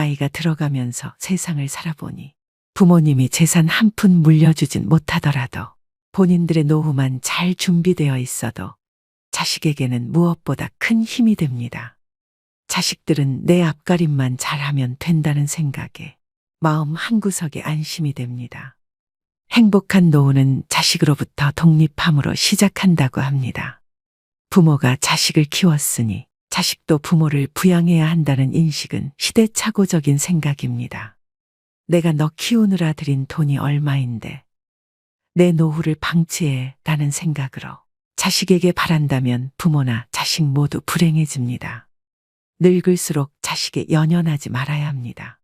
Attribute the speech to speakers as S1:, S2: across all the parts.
S1: 나이가 들어가면서 세상을 살아보니 부모님이 재산 한 푼 물려주진 못하더라도 본인들의 노후만 잘 준비되어 있어도 자식에게는 무엇보다 큰 힘이 됩니다. 자식들은 내 앞가림만 잘하면 된다는 생각에 마음 한구석에 안심이 됩니다. 행복한 노후는 자식으로부터 독립함으로 시작한다고 합니다. 부모가 자식을 키웠으니 자식도 부모를 부양해야 한다는 인식은 시대착오적인 생각입니다. 내가 너 키우느라 들인 돈이 얼마인데 내 노후를 방치해 라는 생각으로 자식에게 바란다면 부모나 자식 모두 불행해집니다. 늙을수록 자식에 연연하지 말아야 합니다.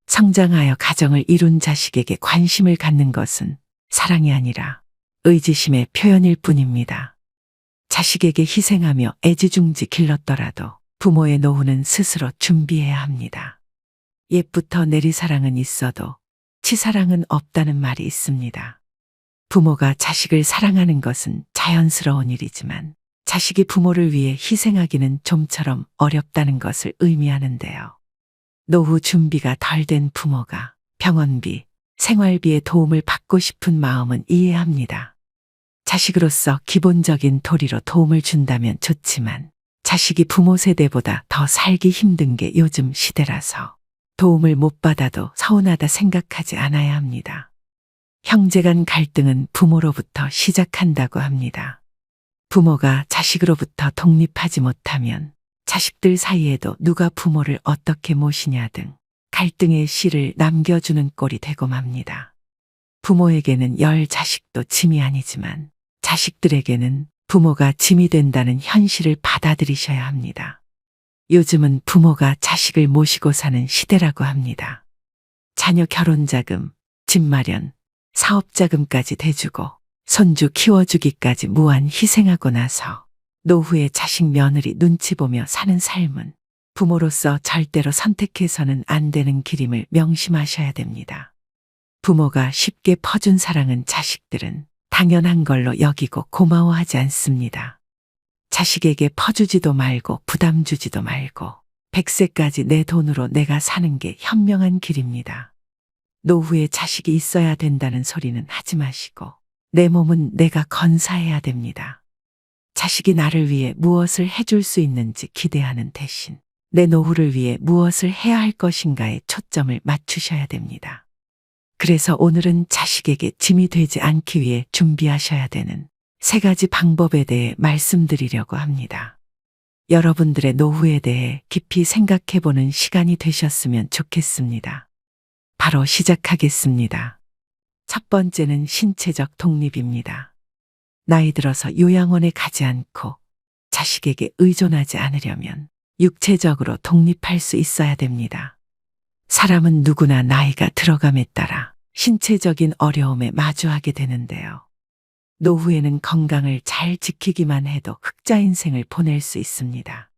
S1: 성장하여 가정을 이룬 자식에게 관심을 갖는 것은 사랑이 아니라 의지심의 표현일 뿐입니다. 자식에게 희생하며 애지중지 길렀더라도 부모의 노후는 스스로 준비해야 합니다. 옛부터 내리사랑은 있어도 치사랑은 없다는 말이 있습니다. 부모가 자식을 사랑하는 것은 자연스러운 일이지만 자식이 부모를 위해 희생하기는 좀처럼 어렵다는 것을 의미하는데요. 노후 준비가 덜 된 부모가 병원비, 생활비의 도움을 받고 싶은 마음은 이해합니다. 자식으로서 기본적인 도리로 도움을 준다면 좋지만 자식이 부모 세대보다 더 살기 힘든 게 요즘 시대라서 도움을 못 받아도 서운하다 생각하지 않아야 합니다. 형제 간 갈등은 부모로부터 시작한다고 합니다. 부모가 자식으로부터 독립하지 못하면 자식들 사이에도 누가 부모를 어떻게 모시냐 등 갈등의 씨를 남겨주는 꼴이 되고 맙니다. 부모에게는 열 자식도 짐이 아니지만 자식들에게는 부모가 짐이 된다는 현실을 받아들이셔야 합니다. 요즘은 부모가 자식을 모시고 사는 시대라고 합니다. 자녀 결혼자금, 집 마련, 사업자금까지 대주고 손주 키워주기까지 무한 희생하고 나서 노후에 자식 며느리 눈치 보며 사는 삶은 부모로서 절대로 선택해서는 안 되는 길임을 명심하셔야 됩니다. 부모가 쉽게 퍼준 사랑은 자식들은 당연한 걸로 여기고 고마워하지 않습니다. 자식에게 퍼주지도 말고 부담 주지도 말고 100세까지 내 돈으로 내가 사는 게 현명한 길입니다. 노후에 자식이 있어야 된다는 소리는 하지 마시고 내 몸은 내가 건사해야 됩니다. 자식이 나를 위해 무엇을 해줄 수 있는지 기대하는 대신 내 노후를 위해 무엇을 해야 할 것인가에 초점을 맞추셔야 됩니다. 그래서 오늘은 자식에게 짐이 되지 않기 위해 준비하셔야 되는 3가지 방법에 대해 말씀드리려고 합니다. 여러분들의 노후에 대해 깊이 생각해보는 시간이 되셨으면 좋겠습니다. 바로 시작하겠습니다. 첫 번째는 신체적 독립입니다. 나이 들어서 요양원에 가지 않고 자식에게 의존하지 않으려면 육체적으로 독립할 수 있어야 됩니다. 사람은 누구나 나이가 들어감에 따라 신체적인 어려움에 마주하게 되는데요. 노후에는 건강을 잘 지키기만 해도 흑자 인생을 보낼 수 있습니다.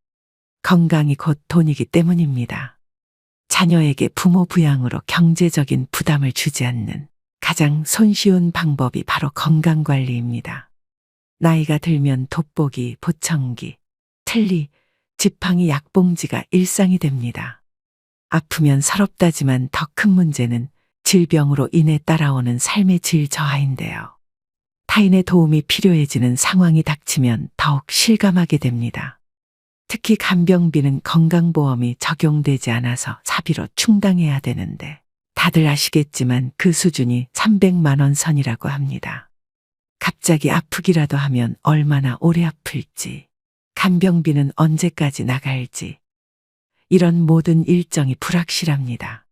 S1: 건강이 곧 돈이기 때문입니다. 자녀에게 부모 부양으로 경제적인 부담을 주지 않는 가장 손쉬운 방법이 바로 건강관리입니다. 나이가 들면 돋보기, 보청기, 틀니, 지팡이, 약봉지가 일상이 됩니다. 아프면 서럽다지만 더 큰 문제는 질병으로 인해 따라오는 삶의 질 저하인데요. 타인의 도움이 필요해지는 상황이 닥치면 더욱 실감하게 됩니다. 특히 간병비는 건강보험이 적용되지 않아서 사비로 충당해야 되는데 다들 아시겠지만 그 수준이 300만 원 선이라고 합니다. 갑자기 아프기라도 하면 얼마나 오래 아플지, 간병비는 언제까지 나갈지, 이런 모든 일정이 불확실합니다.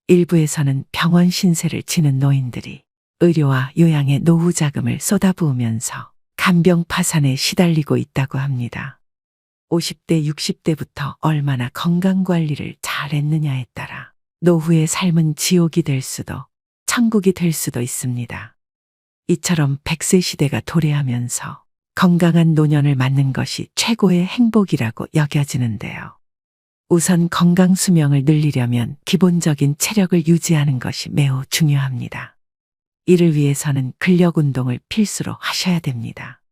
S1: 일부에서는 병원 신세를 지는 노인들이 의료와 요양에 노후 자금을 쏟아부으면서 간병 파산에 시달리고 있다고 합니다. 50대, 60대부터 얼마나 건강관리를 잘했느냐에 따라 노후의 삶은 지옥이 될 수도 천국이 될 수도 있습니다. 이처럼 100세 시대가 도래하면서 건강한 노년을 맞는 것이 최고의 행복이라고 여겨지는데요. 우선 건강 수명을 늘리려면 기본적인 체력을 유지하는 것이 매우 중요합니다. 이를 위해서는 근력 운동을 필수로 하셔야 됩니다.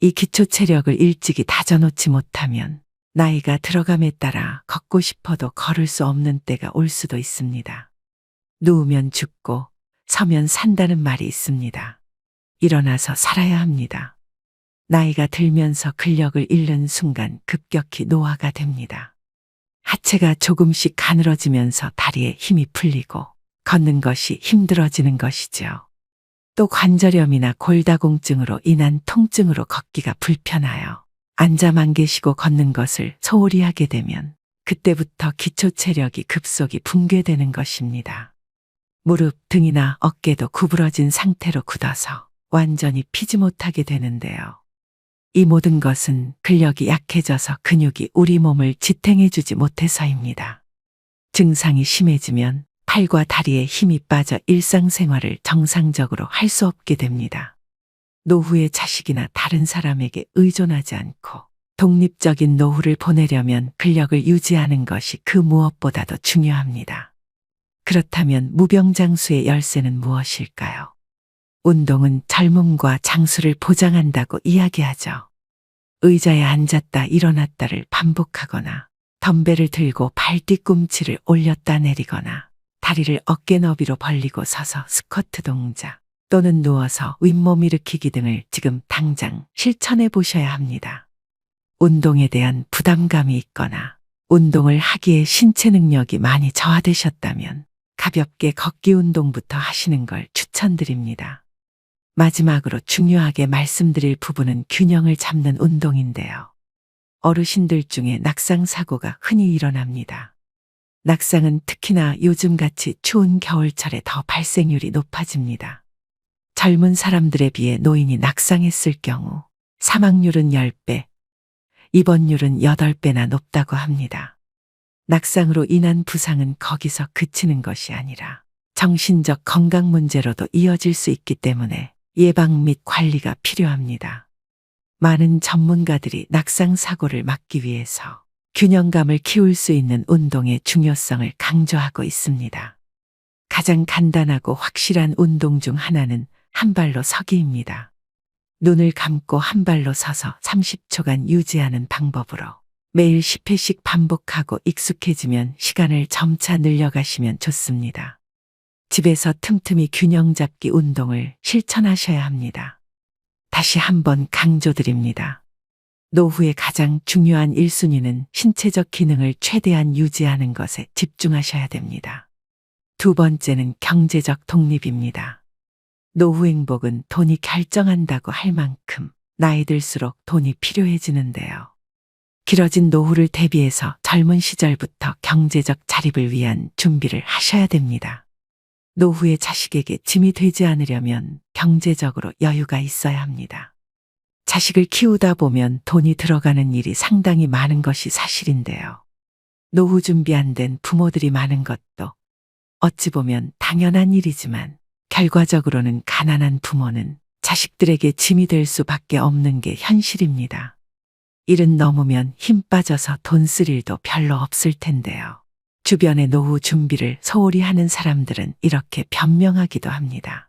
S1: 이 기초 체력을 일찍이 다져놓지 못하면 나이가 들어감에 따라 걷고 싶어도 걸을 수 없는 때가 올 수도 있습니다. 누우면 죽고 서면 산다는 말이 있습니다. 일어나서 살아야 합니다. 나이가 들면서 근력을 잃는 순간 급격히 노화가 됩니다. 하체가 조금씩 가늘어지면서 다리에 힘이 풀리고 걷는 것이 힘들어지는 것이죠. 또 관절염이나 골다공증으로 인한 통증으로 걷기가 불편하여 앉아만 계시고 걷는 것을 소홀히 하게 되면 그때부터 기초 체력이 급속히 붕괴되는 것입니다. 무릎, 등이나 어깨도 구부러진 상태로 굳어서 완전히 피지 못하게 되는데요. 이 모든 것은 근력이 약해져서 근육이 우리 몸을 지탱해주지 못해서입니다. 증상이 심해지면 팔과 다리에 힘이 빠져 일상생활을 정상적으로 할 수 없게 됩니다. 노후에 자식이나 다른 사람에게 의존하지 않고 독립적인 노후를 보내려면 근력을 유지하는 것이 그 무엇보다도 중요합니다. 그렇다면 무병장수의 열쇠는 무엇일까요? 운동은 젊음과 장수를 보장한다고 이야기하죠. 의자에 앉았다 일어났다를 반복하거나 덤벨을 들고 발 뒤꿈치를 올렸다 내리거나 다리를 어깨 너비로 벌리고 서서 스쿼트 동작 또는 누워서 윗몸 일으키기 등을 지금 당장 실천해 보셔야 합니다. 운동에 대한 부담감이 있거나 운동을 하기에 신체 능력이 많이 저하되셨다면 가볍게 걷기 운동부터 하시는 걸 추천드립니다. 마지막으로 중요하게 말씀드릴 부분은 균형을 잡는 운동인데요. 어르신들 중에 낙상 사고가 흔히 일어납니다. 낙상은 특히나 요즘같이 추운 겨울철에 더 발생률이 높아집니다. 젊은 사람들에 비해 노인이 낙상했을 경우 사망률은 10배, 입원율은 8배나 높다고 합니다. 낙상으로 인한 부상은 거기서 그치는 것이 아니라 정신적 건강 문제로도 이어질 수 있기 때문에 예방 및 관리가 필요합니다. 많은 전문가들이 낙상 사고를 막기 위해서 균형감을 키울 수 있는 운동의 중요성을 강조하고 있습니다. 가장 간단하고 확실한 운동 중 하나는 한 발로 서기입니다. 눈을 감고 한 발로 서서 30초간 유지하는 방법으로 매일 10회씩 반복하고 익숙해지면 시간을 점차 늘려가시면 좋습니다. 집에서 틈틈이 균형 잡기 운동을 실천하셔야 합니다. 다시 한번 강조드립니다. 노후의 가장 중요한 1순위는 신체적 기능을 최대한 유지하는 것에 집중하셔야 됩니다. 두 번째는 경제적 독립입니다. 노후 행복은 돈이 결정한다고 할 만큼 나이 들수록 돈이 필요해지는데요. 길어진 노후를 대비해서 젊은 시절부터 경제적 자립을 위한 준비를 하셔야 됩니다. 노후의 자식에게 짐이 되지 않으려면 경제적으로 여유가 있어야 합니다. 자식을 키우다 보면 돈이 들어가는 일이 상당히 많은 것이 사실인데요. 노후 준비 안 된 부모들이 많은 것도 어찌 보면 당연한 일이지만 결과적으로는 가난한 부모는 자식들에게 짐이 될 수밖에 없는 게 현실입니다. 일은 넘으면 힘 빠져서 돈 쓸 일도 별로 없을 텐데요. 주변의 노후 준비를 소홀히 하는 사람들은 이렇게 변명하기도 합니다.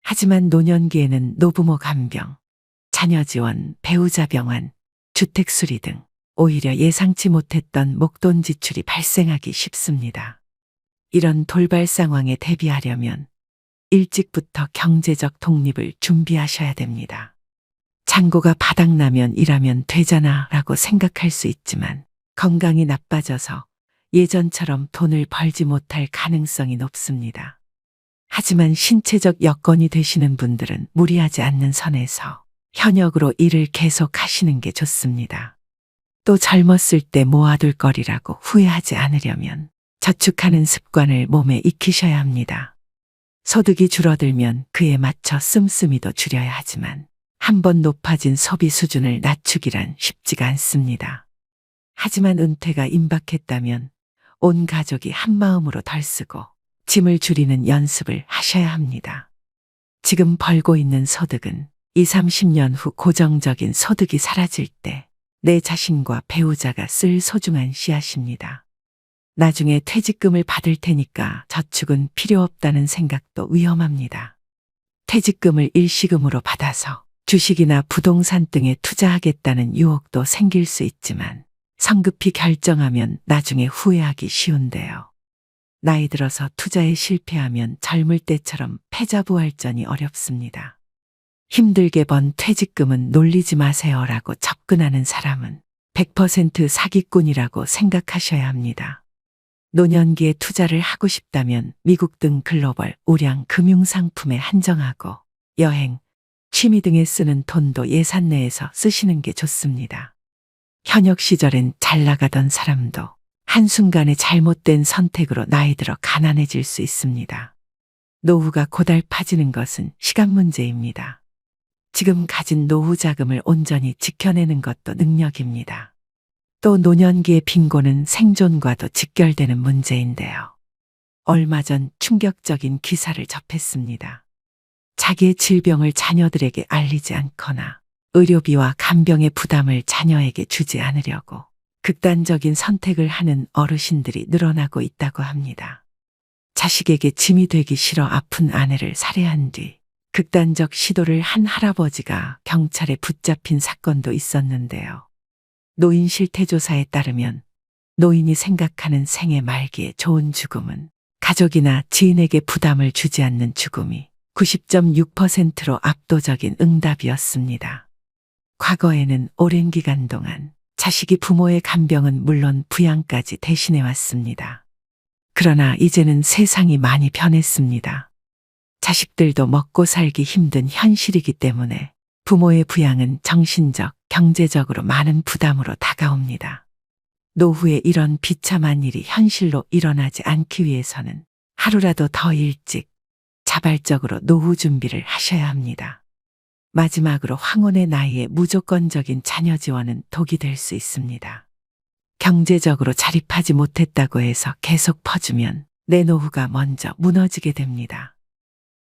S1: 하지만 노년기에는 노부모 간병, 자녀 지원, 배우자 병환, 주택 수리 등 오히려 예상치 못했던 목돈 지출이 발생하기 쉽습니다. 이런 돌발 상황에 대비하려면 일찍부터 경제적 독립을 준비하셔야 됩니다. 잔고가 바닥나면 일하면 되잖아 라고 생각할 수 있지만 건강이 나빠져서 예전처럼 돈을 벌지 못할 가능성이 높습니다. 하지만 신체적 여건이 되시는 분들은 무리하지 않는 선에서 현역으로 일을 계속 하시는 게 좋습니다. 또 젊었을 때 모아둘 거리라고 후회하지 않으려면 저축하는 습관을 몸에 익히셔야 합니다. 소득이 줄어들면 그에 맞춰 씀씀이도 줄여야 하지만 한번 높아진 소비 수준을 낮추기란 쉽지가 않습니다. 하지만 은퇴가 임박했다면 온 가족이 한마음으로 덜 쓰고 짐을 줄이는 연습을 하셔야 합니다. 지금 벌고 있는 소득은 20, 30년 후 고정적인 소득이 사라질 때 내 자신과 배우자가 쓸 소중한 씨앗입니다. 나중에 퇴직금을 받을 테니까 저축은 필요 없다는 생각도 위험합니다. 퇴직금을 일시금으로 받아서 주식이나 부동산 등에 투자하겠다는 유혹도 생길 수 있지만 성급히 결정하면 나중에 후회하기 쉬운데요. 나이 들어서 투자에 실패하면 젊을 때처럼 패자부활전이 어렵습니다. 힘들게 번 퇴직금은 놀리지 마세요라고 접근하는 사람은 100% 사기꾼이라고 생각하셔야 합니다. 노년기에 투자를 하고 싶다면 미국 등 글로벌 우량 금융상품에 한정하고 여행, 취미 등에 쓰는 돈도 예산 내에서 쓰시는 게 좋습니다. 현역 시절엔 잘 나가던 사람도 한순간에 잘못된 선택으로 나이 들어 가난해질 수 있습니다. 노후가 고달파지는 것은 시간 문제입니다. 지금 가진 노후 자금을 온전히 지켜내는 것도 능력입니다. 또 노년기의 빈곤은 생존과도 직결되는 문제인데요. 얼마 전 충격적인 기사를 접했습니다. 자기의 질병을 자녀들에게 알리지 않거나 의료비와 간병의 부담을 자녀에게 주지 않으려고 극단적인 선택을 하는 어르신들이 늘어나고 있다고 합니다. 자식에게 짐이 되기 싫어 아픈 아내를 살해한 뒤 극단적 시도를 한 할아버지가 경찰에 붙잡힌 사건도 있었는데요. 노인 실태조사에 따르면 노인이 생각하는 생애 말기의 좋은 죽음은 가족이나 지인에게 부담을 주지 않는 죽음이 90.6%로 압도적인 응답이었습니다. 과거에는 오랜 기간 동안 자식이 부모의 간병은 물론 부양까지 대신해 왔습니다. 그러나 이제는 세상이 많이 변했습니다. 자식들도 먹고 살기 힘든 현실이기 때문에 부모의 부양은 정신적, 경제적으로 많은 부담으로 다가옵니다. 노후에 이런 비참한 일이 현실로 일어나지 않기 위해서는 하루라도 더 일찍 자발적으로 노후 준비를 하셔야 합니다. 마지막으로 황혼의 나이에 무조건적인 자녀 지원은 독이 될 수 있습니다. 경제적으로 자립하지 못했다고 해서 계속 퍼주면 내 노후가 먼저 무너지게 됩니다.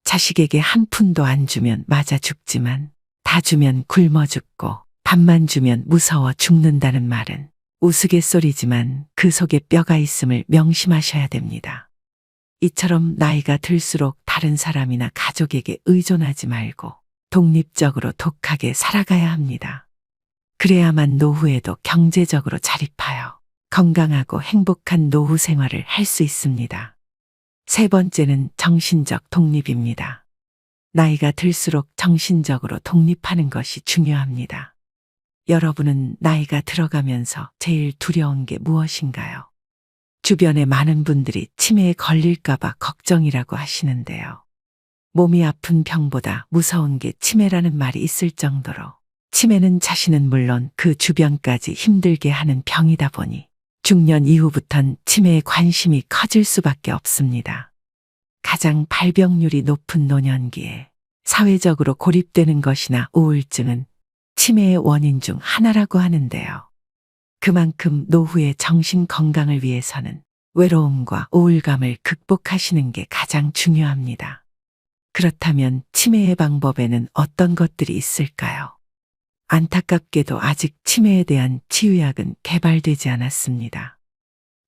S1: 자식에게 한 푼도 안 주면 맞아 죽지만 다 주면 굶어 죽고 밥만 주면 무서워 죽는다는 말은 우스갯소리지만 그 속에 뼈가 있음을 명심하셔야 됩니다. 이처럼 나이가 들수록 다른 사람이나 가족에게 의존하지 말고 독립적으로 독하게 살아가야 합니다. 그래야만 노후에도 경제적으로 자립하여 건강하고 행복한 노후 생활을 할 수 있습니다. 세 번째는 정신적 독립입니다. 나이가 들수록 정신적으로 독립하는 것이 중요합니다. 여러분은 나이가 들어가면서 제일 두려운 게 무엇인가요? 주변에 많은 분들이 치매에 걸릴까봐 걱정이라고 하시는데요. 몸이 아픈 병보다 무서운 게 치매라는 말이 있을 정도로 치매는 자신은 물론 그 주변까지 힘들게 하는 병이다 보니 중년 이후부턴 치매에 관심이 커질 수밖에 없습니다. 가장 발병률이 높은 노년기에 사회적으로 고립되는 것이나 우울증은 치매의 원인 중 하나라고 하는데요. 그만큼 노후의 정신 건강을 위해서는 외로움과 우울감을 극복하시는 게 가장 중요합니다. 그렇다면 치매의 방법에는 어떤 것들이 있을까요? 안타깝게도 아직 치매에 대한 치유약은 개발되지 않았습니다.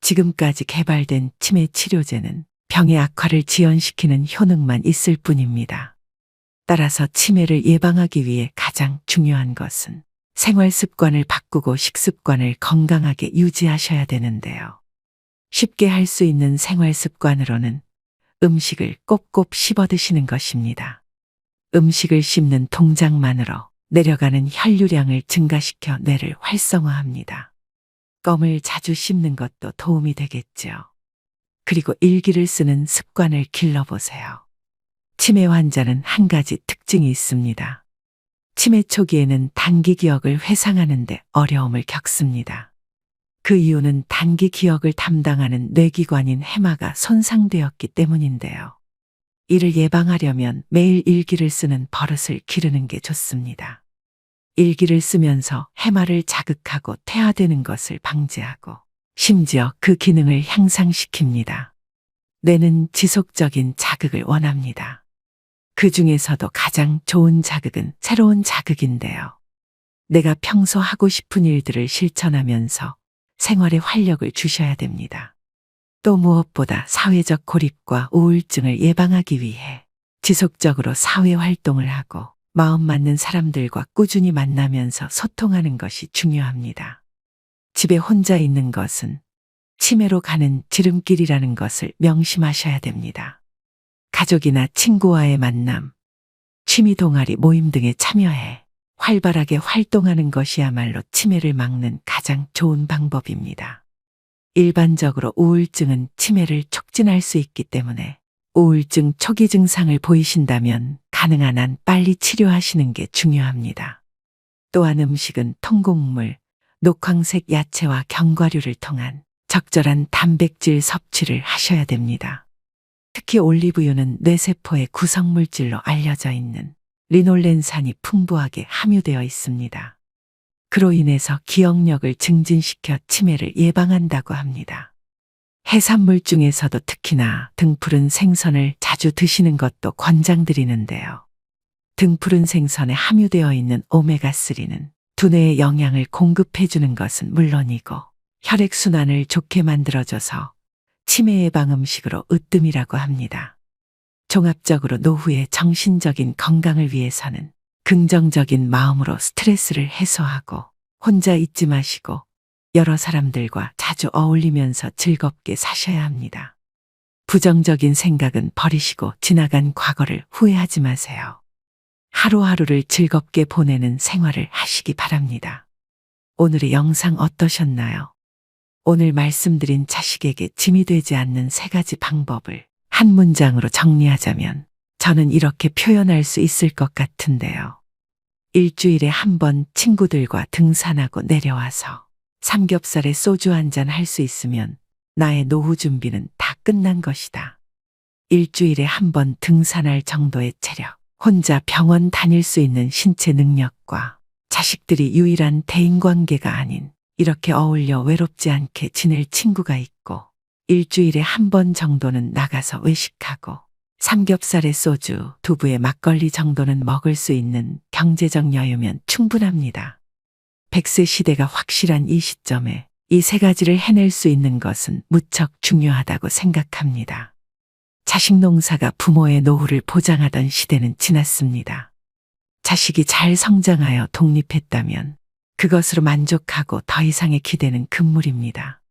S1: 지금까지 개발된 치매 치료제는 병의 악화를 지연시키는 효능만 있을 뿐입니다. 따라서 치매를 예방하기 위해 가장 중요한 것은 생활 습관을 바꾸고 식습관을 건강하게 유지하셔야 되는데요. 쉽게 할 수 있는 생활 습관으로는 음식을 꼭꼭 씹어 드시는 것입니다. 음식을 씹는 동작만으로 내려가는 혈류량을 증가시켜 뇌를 활성화합니다. 껌을 자주 씹는 것도 도움이 되겠죠. 그리고 일기를 쓰는 습관을 길러보세요. 치매 환자는 한 가지 특징이 있습니다. 치매 초기에는 단기 기억을 회상하는 데 어려움을 겪습니다. 그 이유는 단기 기억을 담당하는 뇌기관인 해마가 손상되었기 때문인데요. 이를 예방하려면 매일 일기를 쓰는 버릇을 기르는 게 좋습니다. 일기를 쓰면서 해마를 자극하고 퇴화되는 것을 방지하고 심지어 그 기능을 향상시킵니다. 뇌는 지속적인 자극을 원합니다. 그 중에서도 가장 좋은 자극은 새로운 자극인데요. 내가 평소 하고 싶은 일들을 실천하면서 생활에 활력을 주셔야 됩니다. 또 무엇보다 사회적 고립과 우울증을 예방하기 위해 지속적으로 사회 활동을 하고 마음 맞는 사람들과 꾸준히 만나면서 소통하는 것이 중요합니다. 집에 혼자 있는 것은 치매로 가는 지름길이라는 것을 명심하셔야 됩니다. 가족이나 친구와의 만남, 취미 동아리 모임 등에 참여해 활발하게 활동하는 것이야말로 치매를 막는 가장 좋은 방법입니다. 일반적으로 우울증은 치매를 촉진할 수 있기 때문에 우울증 초기 증상을 보이신다면 가능한 한 빨리 치료하시는 게 중요합니다. 또한 음식은 통곡물, 녹황색 야채와 견과류를 통한 적절한 단백질 섭취를 하셔야 됩니다. 특히 올리브유는 뇌세포의 구성물질로 알려져 있는 리놀렌산이 풍부하게 함유되어 있습니다. 그로 인해서 기억력을 증진시켜 치매를 예방한다고 합니다. 해산물 중에서도 특히나 등푸른 생선을 자주 드시는 것도 권장드리는데요. 등푸른 생선에 함유되어 있는 오메가3는 두뇌에 영양을 공급해주는 것은 물론이고 혈액순환을 좋게 만들어줘서 치매 예방 음식으로 으뜸이라고 합니다. 종합적으로 노후의 정신적인 건강을 위해서는 긍정적인 마음으로 스트레스를 해소하고 혼자 있지 마시고 여러 사람들과 자주 어울리면서 즐겁게 사셔야 합니다. 부정적인 생각은 버리시고 지나간 과거를 후회하지 마세요. 하루하루를 즐겁게 보내는 생활을 하시기 바랍니다. 오늘의 영상 어떠셨나요? 오늘 말씀드린 자식에게 짐이 되지 않는 3가지 방법을 한 문장으로 정리하자면 저는 이렇게 표현할 수 있을 것 같은데요. 일주일에 한 번 친구들과 등산하고 내려와서 삼겹살에 소주 한잔 할 수 있으면 나의 노후 준비는 다 끝난 것이다. 일주일에 한 번 등산할 정도의 체력, 혼자 병원 다닐 수 있는 신체 능력과 자식들이 유일한 대인관계가 아닌 이렇게 어울려 외롭지 않게 지낼 친구가 있고 일주일에 한 번 정도는 나가서 외식하고 삼겹살에 소주, 두부에 막걸리 정도는 먹을 수 있는 경제적 여유면 충분합니다. 100세 시대가 확실한 이 시점에 이 3가지를 해낼 수 있는 것은 무척 중요하다고 생각합니다. 자식 농사가 부모의 노후를 보장하던 시대는 지났습니다. 자식이 잘 성장하여 독립했다면 그것으로 만족하고 더 이상의 기대는 금물입니다.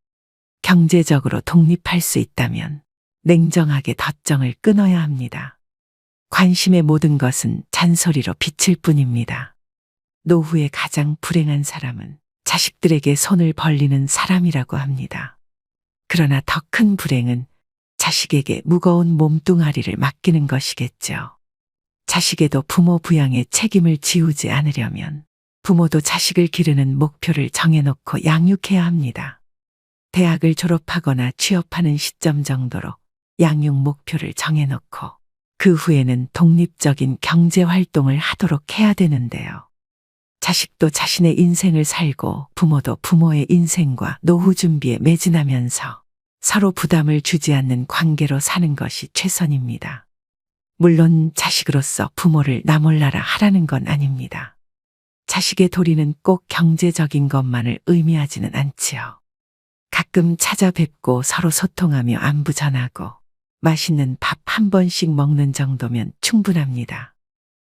S1: 경제적으로 독립할 수 있다면 냉정하게 덧정을 끊어야 합니다. 관심의 모든 것은 잔소리로 비칠 뿐입니다. 노후에 가장 불행한 사람은 자식들에게 손을 벌리는 사람이라고 합니다. 그러나 더 큰 불행은 자식에게 무거운 몸뚱아리를 맡기는 것이겠죠. 자식에도 부모 부양의 책임을 지우지 않으려면 부모도 자식을 기르는 목표를 정해놓고 양육해야 합니다. 대학을 졸업하거나 취업하는 시점 정도로 양육 목표를 정해놓고 그 후에는 독립적인 경제 활동을 하도록 해야 되는데요. 자식도 자신의 인생을 살고 부모도 부모의 인생과 노후 준비에 매진하면서 서로 부담을 주지 않는 관계로 사는 것이 최선입니다. 물론 자식으로서 부모를 나몰라라 하라는 건 아닙니다. 자식의 도리는 꼭 경제적인 것만을 의미하지는 않지요. 가끔 찾아뵙고 서로 소통하며 안부 전하고 맛있는 밥 한 번씩 먹는 정도면 충분합니다.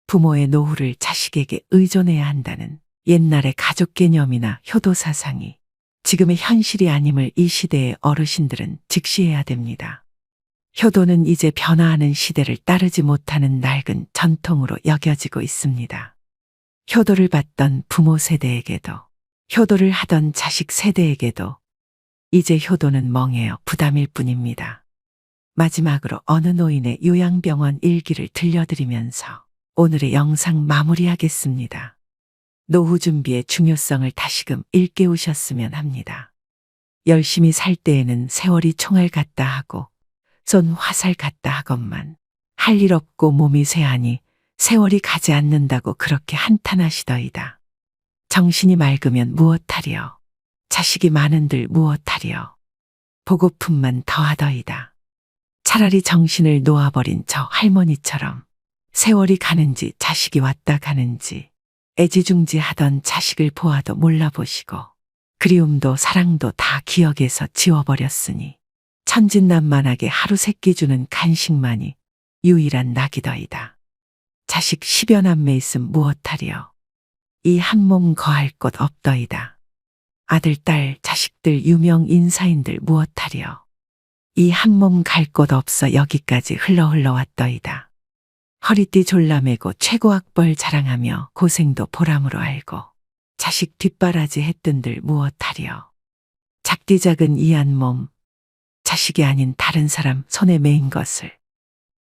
S1: 부모의 노후를 자식에게 의존해야 한다는 옛날의 가족 개념이나 효도 사상이 지금의 현실이 아님을 이 시대의 어르신들은 직시해야 됩니다. 효도는 이제 변화하는 시대를 따르지 못하는 낡은 전통으로 여겨지고 있습니다. 효도를 받던 부모 세대에게도 효도를 하던 자식 세대에게도 이제 효도는 멍해요 부담일 뿐입니다. 마지막으로 어느 노인의 요양병원 일기를 들려드리면서 오늘의 영상 마무리하겠습니다. 노후 준비의 중요성을 다시금 일깨우셨으면 합니다. 열심히 살 때에는 세월이 총알 같다 하고 쏜 화살 같다 하건만 할 일 없고 몸이 쇠하니 세월이 가지 않는다고 그렇게 한탄하시더이다. 정신이 맑으면 무엇하리요. 자식이 많은들 무엇하리요. 보고품만 더하더이다. 차라리 정신을 놓아버린 저 할머니처럼 세월이 가는지 자식이 왔다 가는지 애지중지하던 자식을 보아도 몰라보시고 그리움도 사랑도 다 기억에서 지워버렸으니 천진난만하게 하루 세끼 주는 간식만이 유일한 낙이더이다. 자식 10여 남매 있음 무엇하리요. 이 한 몸 거할 곳 없더이다. 아들, 딸, 자식들, 유명 인사인들 무엇하리요. 이 한 몸 갈 곳 없어 여기까지 흘러 왔더이다. 허리띠 졸라매고 최고 학벌 자랑하며 고생도 보람으로 알고 자식 뒷바라지 했던들 무엇하리요. 작디 작은 이 한 몸, 자식이 아닌 다른 사람 손에 매인 것을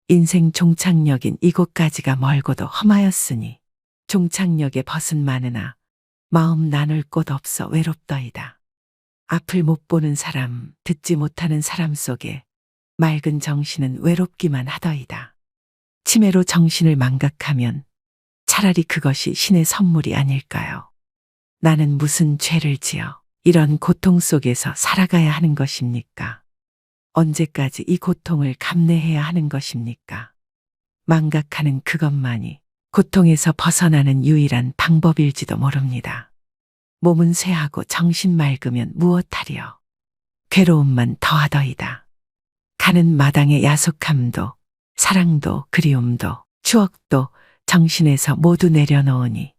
S1: 인생 종착역인 이곳까지가 멀고도 험하였으니 종착역에 벗은 많으나 마음 나눌 곳 없어 외롭더이다. 앞을 못 보는 사람, 듣지 못하는 사람 속에 맑은 정신은 외롭기만 하더이다. 치매로 정신을 망각하면 차라리 그것이 신의 선물이 아닐까요? 나는 무슨 죄를 지어 이런 고통 속에서 살아가야 하는 것입니까? 언제까지 이 고통을 감내해야 하는 것입니까? 망각하는 그것만이 고통에서 벗어나는 유일한 방법일지도 모릅니다. 몸은 쇠하고 정신 맑으면 무엇하리요. 괴로움만 더하더이다. 가는 마당의 야속함도 사랑도 그리움도 추억도 정신에서 모두 내려놓으니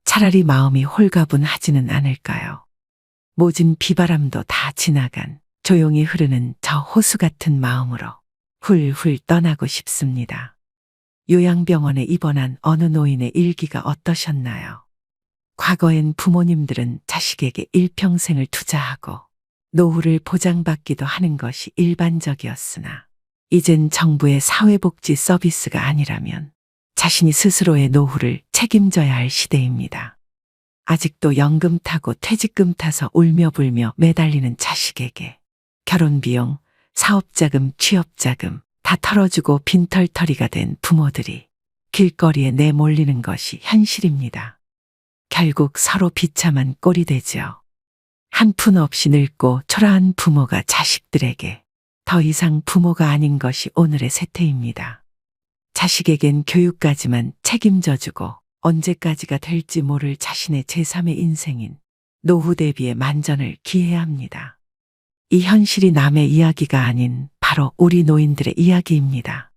S1: 차라리 마음이 홀가분하지는 않을까요? 모진 비바람도 다 지나간 조용히 흐르는 저 호수 같은 마음으로 훌훌 떠나고 싶습니다. 요양병원에 입원한 어느 노인의 일기가 어떠셨나요? 과거엔 부모님들은 자식에게 일평생을 투자하고 노후를 보장받기도 하는 것이 일반적이었으나 이젠 정부의 사회복지 서비스가 아니라면 자신이 스스로의 노후를 책임져야 할 시대입니다. 아직도 연금 타고 퇴직금 타서 울며 불며 매달리는 자식에게 결혼비용, 사업자금, 취업자금 다 털어주고 빈털터리가 된 부모들이 길거리에 내몰리는 것이 현실입니다. 결국 서로 비참한 꼴이 되죠. 한 푼 없이 늙고 초라한 부모가 자식들에게 더 이상 부모가 아닌 것이 오늘의 세태입니다. 자식에겐 교육까지만 책임져주고 언제까지가 될지 모를 자신의 제3의 인생인 노후 대비의 만전을 기해야 합니다. 이 현실이 남의 이야기가 아닌 바로 우리 노인들의 이야기입니다.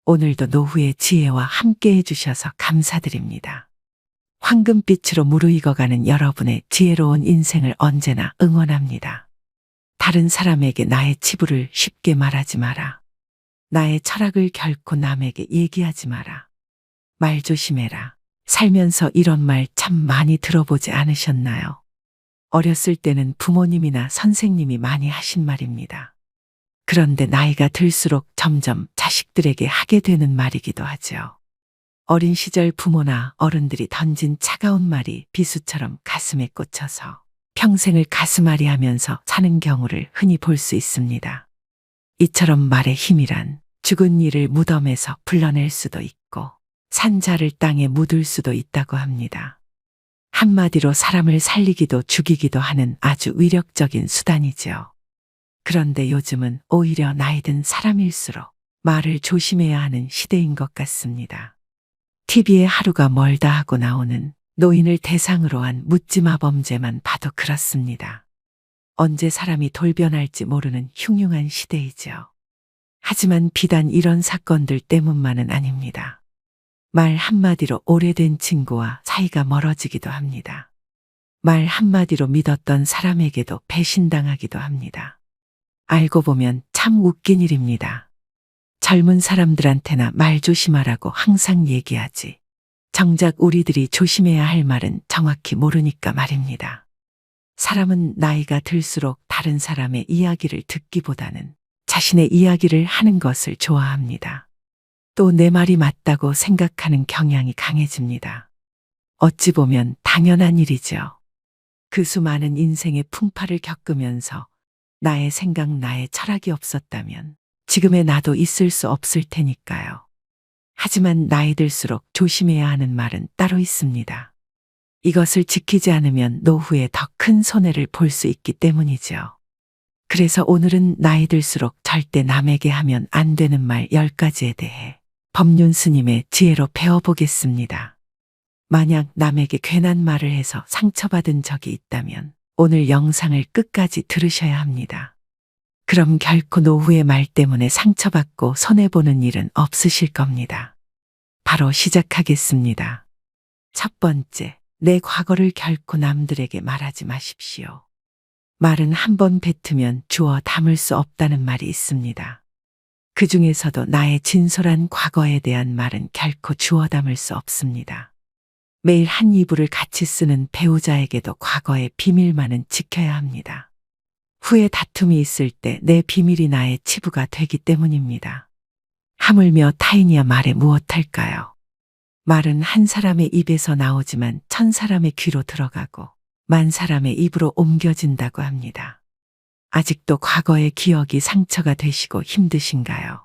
S1: 오늘도 노후의 지혜와 함께 해주셔서 감사드립니다. 황금빛으로 무르익어가는 여러분의 지혜로운 인생을 언제나 응원합니다. 다른 사람에게 나의 치부를 쉽게 말하지 마라. 나의 철학을 결코 남에게 얘기하지 마라. 말 조심해라. 살면서 이런 말 참 많이 들어보지 않으셨나요? 어렸을 때는 부모님이나 선생님이 많이 하신 말입니다. 그런데 나이가 들수록 점점 자식들에게 하게 되는 말이기도 하죠. 어린 시절 부모나 어른들이 던진 차가운 말이 비수처럼 가슴에 꽂혀서 평생을 가슴앓이 하면서 사는 경우를 흔히 볼 수 있습니다. 이처럼 말의 힘이란 죽은 이를 무덤에서 불러낼 수도 있고 산자를 땅에 묻을 수도 있다고 합니다. 한마디로 사람을 살리기도 죽이기도 하는 아주 위력적인 수단이지요. 그런데 요즘은 오히려 나이 든 사람일수록 말을 조심해야 하는 시대인 것 같습니다. TV에 하루가 멀다 하고 나오는 노인을 대상으로 한 묻지마 범죄만 봐도 그렇습니다. 언제 사람이 돌변할지 모르는 흉흉한 시대이죠. 하지만 비단 이런 사건들 때문만은 아닙니다. 말 한마디로 오래된 친구와 사이가 멀어지기도 합니다. 말 한마디로 믿었던 사람에게도 배신당하기도 합니다. 알고 보면 참 웃긴 일입니다. 젊은 사람들한테나 말 조심하라고 항상 얘기하지. 정작 우리들이 조심해야 할 말은 정확히 모르니까 말입니다. 사람은 나이가 들수록 다른 사람의 이야기를 듣기보다는 자신의 이야기를 하는 것을 좋아합니다. 또 내 말이 맞다고 생각하는 경향이 강해집니다. 어찌 보면 당연한 일이죠. 그 수많은 인생의 풍파를 겪으면서 나의 생각, 나의 철학이 없었다면 지금의 나도 있을 수 없을 테니까요. 하지만 나이 들수록 조심해야 하는 말은 따로 있습니다. 이것을 지키지 않으면 노후에 더 큰 손해를 볼 수 있기 때문이죠. 그래서 오늘은 나이 들수록 절대 남에게 하면 안 되는 말 10가지에 대해 법륜 스님의 지혜로 배워보겠습니다. 만약 남에게 괜한 말을 해서 상처받은 적이 있다면 오늘 영상을 끝까지 들으셔야 합니다. 그럼 결코 노후의 말 때문에 상처받고 손해보는 일은 없으실 겁니다. 바로 시작하겠습니다. 첫 번째, 내 과거를 결코 남들에게 말하지 마십시오. 말은 한 번 뱉으면 주워 담을 수 없다는 말이 있습니다. 그 중에서도 나의 진솔한 과거에 대한 말은 결코 주워 담을 수 없습니다. 매일 한 이불을 같이 쓰는 배우자에게도 과거의 비밀만은 지켜야 합니다. 후에 다툼이 있을 때 내 비밀이 나의 치부가 되기 때문입니다. 하물며 타인이야 말에 무엇할까요? 말은 한 사람의 입에서 나오지만 천 사람의 귀로 들어가고 만 사람의 입으로 옮겨진다고 합니다. 아직도 과거의 기억이 상처가 되시고 힘드신가요?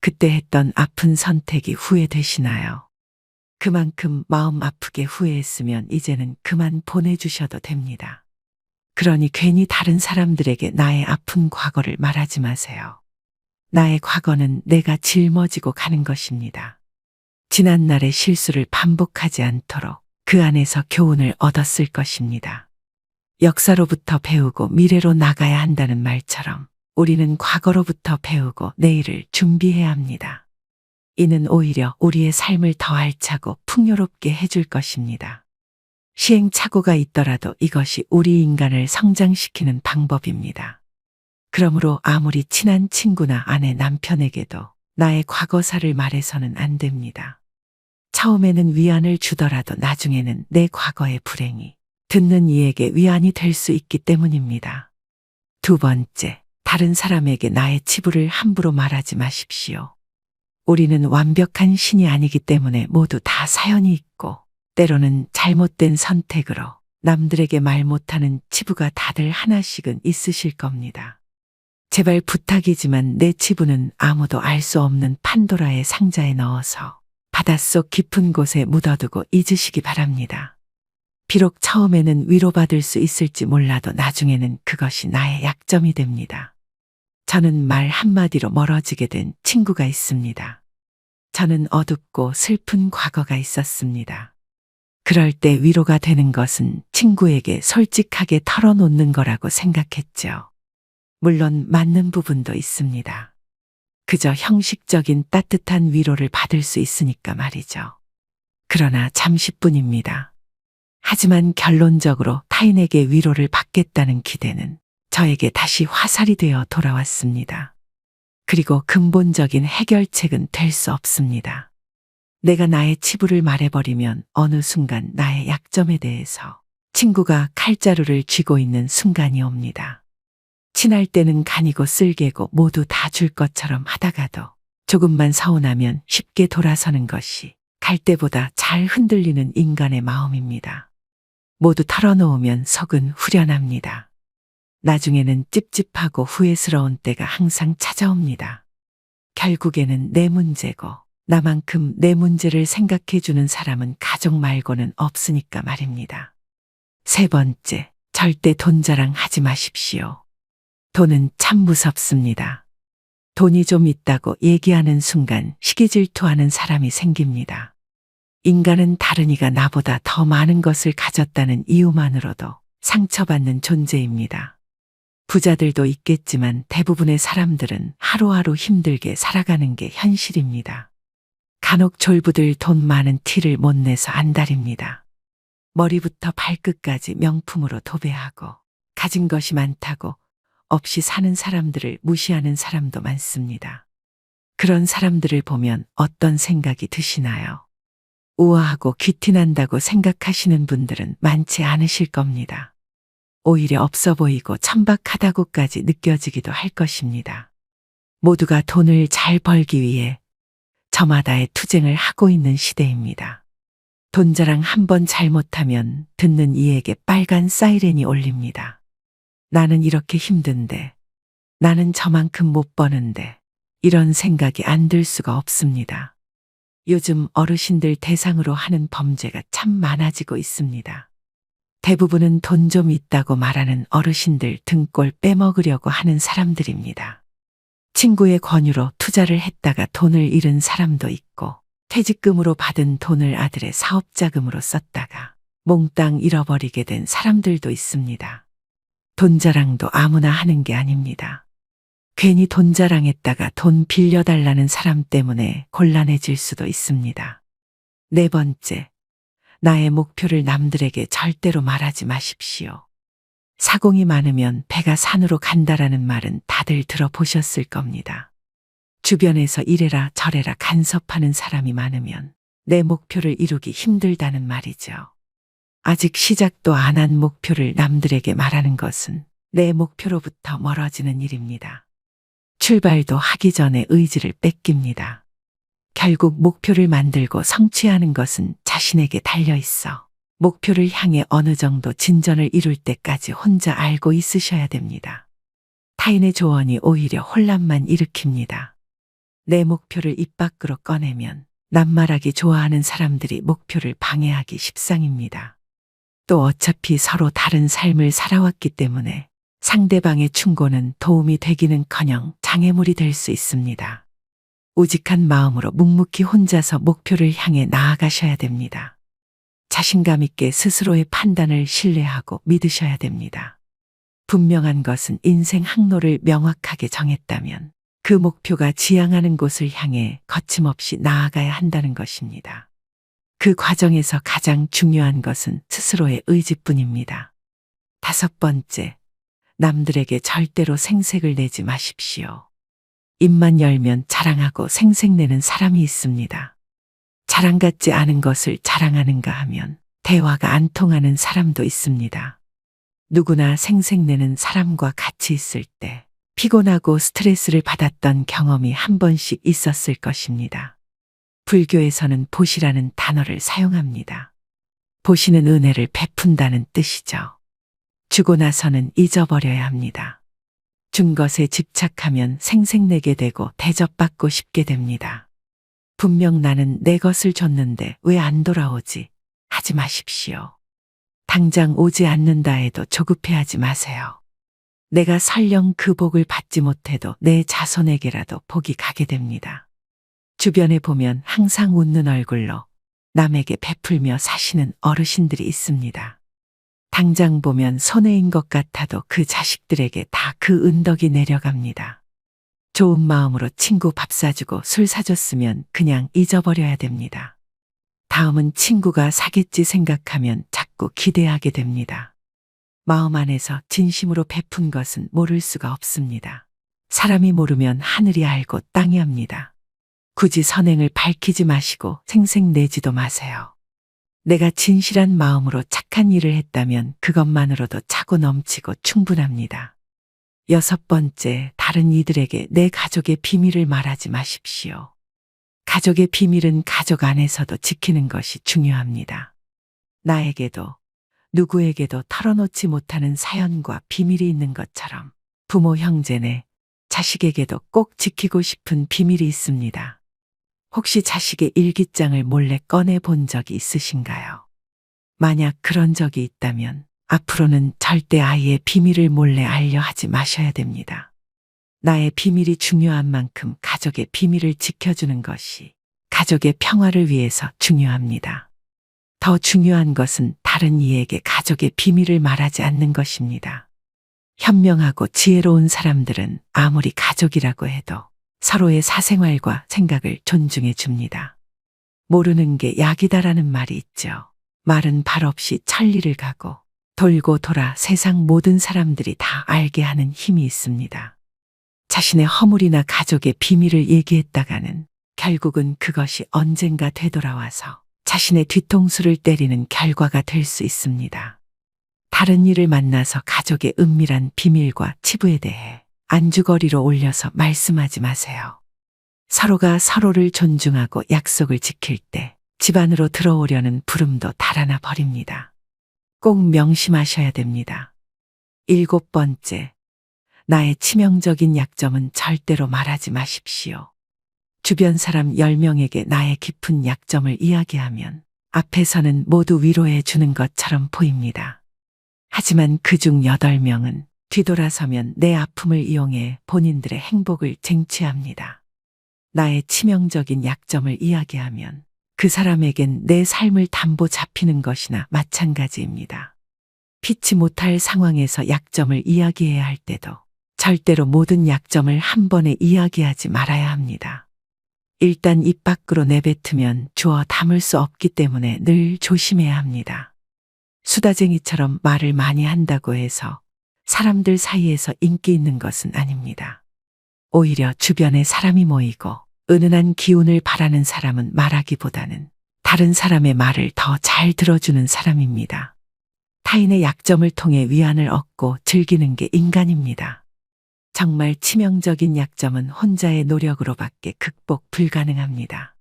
S1: 그때 했던 아픈 선택이 후회되시나요? 그만큼 마음 아프게 후회했으면 이제는 그만 보내주셔도 됩니다. 그러니 괜히 다른 사람들에게 나의 아픈 과거를 말하지 마세요. 나의 과거는 내가 짊어지고 가는 것입니다. 지난날의 실수를 반복하지 않도록 그 안에서 교훈을 얻었을 것입니다. 역사로부터 배우고 미래로 나가야 한다는 말처럼 우리는 과거로부터 배우고 내일을 준비해야 합니다. 이는 오히려 우리의 삶을 더 알차고 풍요롭게 해줄 것입니다. 시행착오가 있더라도 이것이 우리 인간을 성장시키는 방법입니다. 그러므로 아무리 친한 친구나 아내, 남편에게도 나의 과거사를 말해서는 안 됩니다. 처음에는 위안을 주더라도 나중에는 내 과거의 불행이 듣는 이에게 위안이 될 수 있기 때문입니다. 두 번째, 다른 사람에게 나의 치부를 함부로 말하지 마십시오. 우리는 완벽한 신이 아니기 때문에 모두 다 사연이 있고 때로는 잘못된 선택으로 남들에게 말 못하는 치부가 다들 하나씩은 있으실 겁니다. 제발 부탁이지만 내 치부는 아무도 알 수 없는 판도라의 상자에 넣어서 바닷속 깊은 곳에 묻어두고 잊으시기 바랍니다. 비록 처음에는 위로받을 수 있을지 몰라도 나중에는 그것이 나의 약점이 됩니다. 저는 말 한마디로 멀어지게 된 친구가 있습니다. 저는 어둡고 슬픈 과거가 있었습니다. 그럴 때 위로가 되는 것은 친구에게 솔직하게 털어놓는 거라고 생각했죠. 물론 맞는 부분도 있습니다. 그저 형식적인 따뜻한 위로를 받을 수 있으니까 말이죠. 그러나 잠시뿐입니다. 하지만 결론적으로 타인에게 위로를 받겠다는 기대는 저에게 다시 화살이 되어 돌아왔습니다. 그리고 근본적인 해결책은 될 수 없습니다. 내가 나의 치부를 말해버리면 어느 순간 나의 약점에 대해서 친구가 칼자루를 쥐고 있는 순간이 옵니다. 친할 때는 간이고 쓸개고 모두 다 줄 것처럼 하다가도 조금만 서운하면 쉽게 돌아서는 것이 갈 때보다 잘 흔들리는 인간의 마음입니다. 모두 털어놓으면 속은 후련합니다. 나중에는 찝찝하고 후회스러운 때가 항상 찾아옵니다. 결국에는 내 문제고 나만큼 내 문제를 생각해주는 사람은 가족 말고는 없으니까 말입니다. 세 번째, 절대 돈 자랑하지 마십시오. 돈은 참 무섭습니다. 돈이 좀 있다고 얘기하는 순간 시기질투하는 사람이 생깁니다. 인간은 다른 이가 나보다 더 많은 것을 가졌다는 이유만으로도 상처받는 존재입니다. 부자들도 있겠지만 대부분의 사람들은 하루하루 힘들게 살아가는 게 현실입니다. 간혹 졸부들 돈 많은 티를 못 내서 안달입니다. 머리부터 발끝까지 명품으로 도배하고 가진 것이 많다고 없이 사는 사람들을 무시하는 사람도 많습니다. 그런 사람들을 보면 어떤 생각이 드시나요? 우아하고 귀티난다고 생각하시는 분들은 많지 않으실 겁니다. 오히려 없어 보이고 천박하다고까지 느껴지기도 할 것입니다. 모두가 돈을 잘 벌기 위해 저마다의 투쟁을 하고 있는 시대입니다. 돈 자랑 한 번 잘못하면 듣는 이에게 빨간 사이렌이 울립니다. 나는 이렇게 힘든데, 나는 저만큼 못 버는데, 이런 생각이 안 들 수가 없습니다. 요즘 어르신들 대상으로 하는 범죄가 참 많아지고 있습니다. 대부분은 돈 좀 있다고 말하는 어르신들 등골 빼먹으려고 하는 사람들입니다. 친구의 권유로 투자를 했다가 돈을 잃은 사람도 있고, 퇴직금으로 받은 돈을 아들의 사업자금으로 썼다가 몽땅 잃어버리게 된 사람들도 있습니다. 돈 자랑도 아무나 하는 게 아닙니다. 괜히 돈 자랑했다가 돈 빌려달라는 사람 때문에 곤란해질 수도 있습니다. 네 번째, 나의 목표를 남들에게 절대로 말하지 마십시오. 사공이 많으면 배가 산으로 간다라는 말은 다들 들어보셨을 겁니다. 주변에서 이래라 저래라 간섭하는 사람이 많으면 내 목표를 이루기 힘들다는 말이죠. 아직 시작도 안 한 목표를 남들에게 말하는 것은 내 목표로부터 멀어지는 일입니다. 출발도 하기 전에 의지를 뺏깁니다. 결국 목표를 만들고 성취하는 것은 자신에게 달려 있어 목표를 향해 어느 정도 진전을 이룰 때까지 혼자 알고 있으셔야 됩니다. 타인의 조언이 오히려 혼란만 일으킵니다. 내 목표를 입 밖으로 꺼내면 낱말하기 좋아하는 사람들이 목표를 방해하기 십상입니다. 또 어차피 서로 다른 삶을 살아왔기 때문에 상대방의 충고는 도움이 되기는커녕 장애물이 될 수 있습니다. 우직한 마음으로 묵묵히 혼자서 목표를 향해 나아가셔야 됩니다. 자신감 있게 스스로의 판단을 신뢰하고 믿으셔야 됩니다. 분명한 것은 인생 항로를 명확하게 정했다면 그 목표가 지향하는 곳을 향해 거침없이 나아가야 한다는 것입니다. 그 과정에서 가장 중요한 것은 스스로의 의지뿐입니다. 5번째, 남들에게 절대로 생색을 내지 마십시오. 입만 열면 자랑하고 생색내는 사람이 있습니다. 자랑 같지 않은 것을 자랑하는가 하면 대화가 안 통하는 사람도 있습니다. 누구나 생색내는 사람과 같이 있을 때 피곤하고 스트레스를 받았던 경험이 한 번씩 있었을 것입니다. 불교에서는 보시라는 단어를 사용합니다. 보시는 은혜를 베푼다는 뜻이죠. 주고 나서는 잊어버려야 합니다. 준 것에 집착하면 생색내게 되고 대접받고 싶게 됩니다. 분명 나는 내 것을 줬는데 왜 안 돌아오지? 하지 마십시오. 당장 오지 않는다 해도 조급해하지 마세요. 내가 설령 그 복을 받지 못해도 내 자손에게라도 복이 가게 됩니다. 주변에 보면 항상 웃는 얼굴로 남에게 베풀며 사시는 어르신들이 있습니다. 당장 보면 손해인 것 같아도 그 자식들에게 다 그 은덕이 내려갑니다. 좋은 마음으로 친구 밥 사주고 술 사줬으면 그냥 잊어버려야 됩니다. 다음은 친구가 사겠지 생각하면 자꾸 기대하게 됩니다. 마음 안에서 진심으로 베푼 것은 모를 수가 없습니다. 사람이 모르면 하늘이 알고 땅이 압니다. 굳이 선행을 밝히지 마시고 생색내지도 마세요. 내가 진실한 마음으로 착한 일을 했다면 그것만으로도 차고 넘치고 충분합니다. 6번째, 다른 이들에게 내 가족의 비밀을 말하지 마십시오. 가족의 비밀은 가족 안에서도 지키는 것이 중요합니다. 나에게도 누구에게도 털어놓지 못하는 사연과 비밀이 있는 것처럼 부모, 형제네, 자식에게도 꼭 지키고 싶은 비밀이 있습니다. 혹시 자식의 일기장을 몰래 꺼내 본 적이 있으신가요? 만약 그런 적이 있다면 앞으로는 절대 아이의 비밀을 몰래 알려 하지 마셔야 됩니다. 나의 비밀이 중요한 만큼 가족의 비밀을 지켜주는 것이 가족의 평화를 위해서 중요합니다. 더 중요한 것은 다른 이에게 가족의 비밀을 말하지 않는 것입니다. 현명하고 지혜로운 사람들은 아무리 가족이라고 해도 서로의 사생활과 생각을 존중해 줍니다. 모르는 게 약이다라는 말이 있죠. 말은 발 없이 천리를 가고 돌고 돌아 세상 모든 사람들이 다 알게 하는 힘이 있습니다. 자신의 허물이나 가족의 비밀을 얘기했다가는 결국은 그것이 언젠가 되돌아와서 자신의 뒤통수를 때리는 결과가 될 수 있습니다. 다른 이를 만나서 가족의 은밀한 비밀과 치부에 대해 안주거리로 올려서 말씀하지 마세요. 서로가 서로를 존중하고 약속을 지킬 때 집안으로 들어오려는 부름도 달아나 버립니다. 꼭 명심하셔야 됩니다. 7번째, 나의 치명적인 약점은 절대로 말하지 마십시오. 주변 사람 10명에게 나의 깊은 약점을 이야기하면 앞에서는 모두 위로해 주는 것처럼 보입니다. 하지만 그중 8명은 뒤돌아서면 내 아픔을 이용해 본인들의 행복을 쟁취합니다. 나의 치명적인 약점을 이야기하면 그 사람에겐 내 삶을 담보 잡히는 것이나 마찬가지입니다. 피치 못할 상황에서 약점을 이야기해야 할 때도 절대로 모든 약점을 한 번에 이야기하지 말아야 합니다. 일단 입 밖으로 내뱉으면 주워 담을 수 없기 때문에 늘 조심해야 합니다. 수다쟁이처럼 말을 많이 한다고 해서 사람들 사이에서 인기 있는 것은 아닙니다. 오히려 주변에 사람이 모이고 은은한 기운을 바라는 사람은 말하기보다는 다른 사람의 말을 더 잘 들어주는 사람입니다. 타인의 약점을 통해 위안을 얻고 즐기는 게 인간입니다. 정말 치명적인 약점은 혼자의 노력으로밖에 극복 불가능합니다.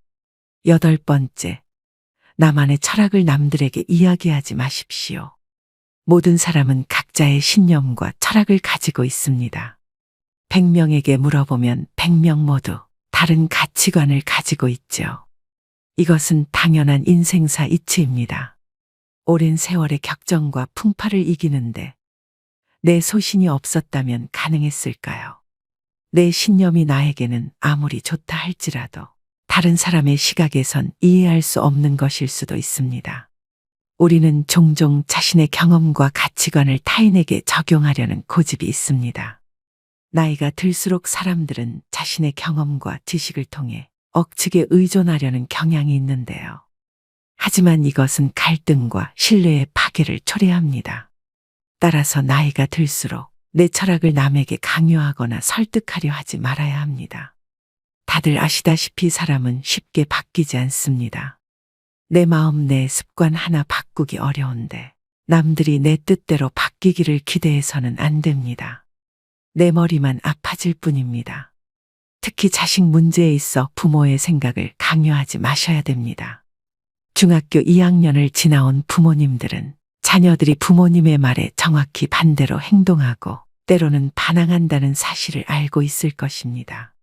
S1: 8번째, 나만의 철학을 남들에게 이야기하지 마십시오. 모든 사람은 각자의 신념과 철학을 가지고 있습니다. 100명에게 물어보면 100명 모두 다른 가치관을 가지고 있죠. 이것은 당연한 인생사 이치입니다. 오랜 세월의 격정과 풍파를 이기는데 내 소신이 없었다면 가능했을까요? 내 신념이 나에게는 아무리 좋다 할지라도 다른 사람의 시각에선 이해할 수 없는 것일 수도 있습니다. 우리는 종종 자신의 경험과 가치관을 타인에게 적용하려는 고집이 있습니다. 나이가 들수록 사람들은 자신의 경험과 지식을 통해 억측에 의존하려는 경향이 있는데요. 하지만 이것은 갈등과 신뢰의 파괴를 초래합니다. 따라서 나이가 들수록 내 철학을 남에게 강요하거나 설득하려 하지 말아야 합니다. 다들 아시다시피 사람은 쉽게 바뀌지 않습니다. 내 마음, 내 습관 하나 바꾸기 어려운데 남들이 내 뜻대로 바뀌기를 기대해서는 안 됩니다. 내 머리만 아파질 뿐입니다. 특히 자식 문제에 있어 부모의 생각을 강요하지 마셔야 됩니다. 중학교 2학년을 지나온 부모님들은 자녀들이 부모님의 말에 정확히 반대로 행동하고 때로는 반항한다는 사실을 알고 있을 것입니다.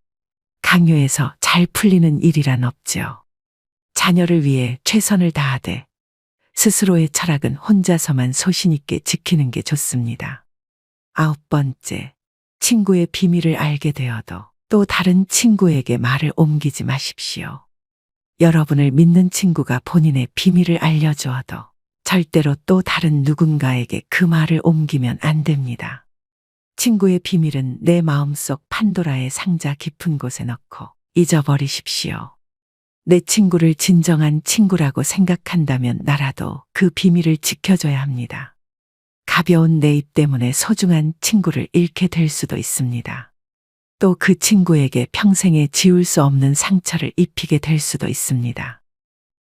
S1: 강요해서 잘 풀리는 일이란 없죠. 자녀를 위해 최선을 다하되 스스로의 철학은 혼자서만 소신 있게 지키는 게 좋습니다. 9번째, 친구의 비밀을 알게 되어도 또 다른 친구에게 말을 옮기지 마십시오. 여러분을 믿는 친구가 본인의 비밀을 알려주어도 절대로 또 다른 누군가에게 그 말을 옮기면 안 됩니다. 친구의 비밀은 내 마음속 판도라의 상자 깊은 곳에 넣고 잊어버리십시오. 내 친구를 진정한 친구라고 생각한다면 나라도 그 비밀을 지켜줘야 합니다. 가벼운 내 입 때문에 소중한 친구를 잃게 될 수도 있습니다. 또 그 친구에게 평생에 지울 수 없는 상처를 입히게 될 수도 있습니다.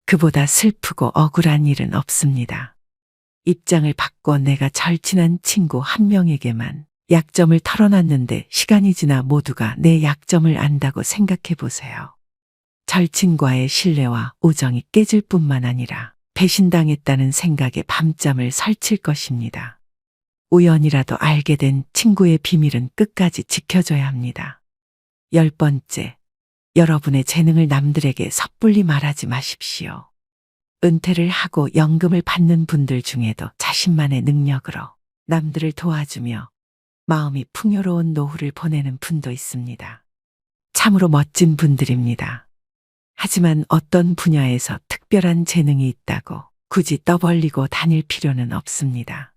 S1: 그보다 슬프고 억울한 일은 없습니다. 입장을 바꿔 내가 절친한 친구 한 명에게만 약점을 털어놨는데 시간이 지나 모두가 내 약점을 안다고 생각해 보세요. 절친과의 신뢰와 우정이 깨질 뿐만 아니라 배신당했다는 생각에 밤잠을 설칠 것입니다. 우연이라도 알게 된 친구의 비밀은 끝까지 지켜줘야 합니다. 10번째, 여러분의 재능을 남들에게 섣불리 말하지 마십시오. 은퇴를 하고 연금을 받는 분들 중에도 자신만의 능력으로 남들을 도와주며 마음이 풍요로운 노후를 보내는 분도 있습니다. 참으로 멋진 분들입니다. 하지만 어떤 분야에서 특별한 재능이 있다고 굳이 떠벌리고 다닐 필요는 없습니다.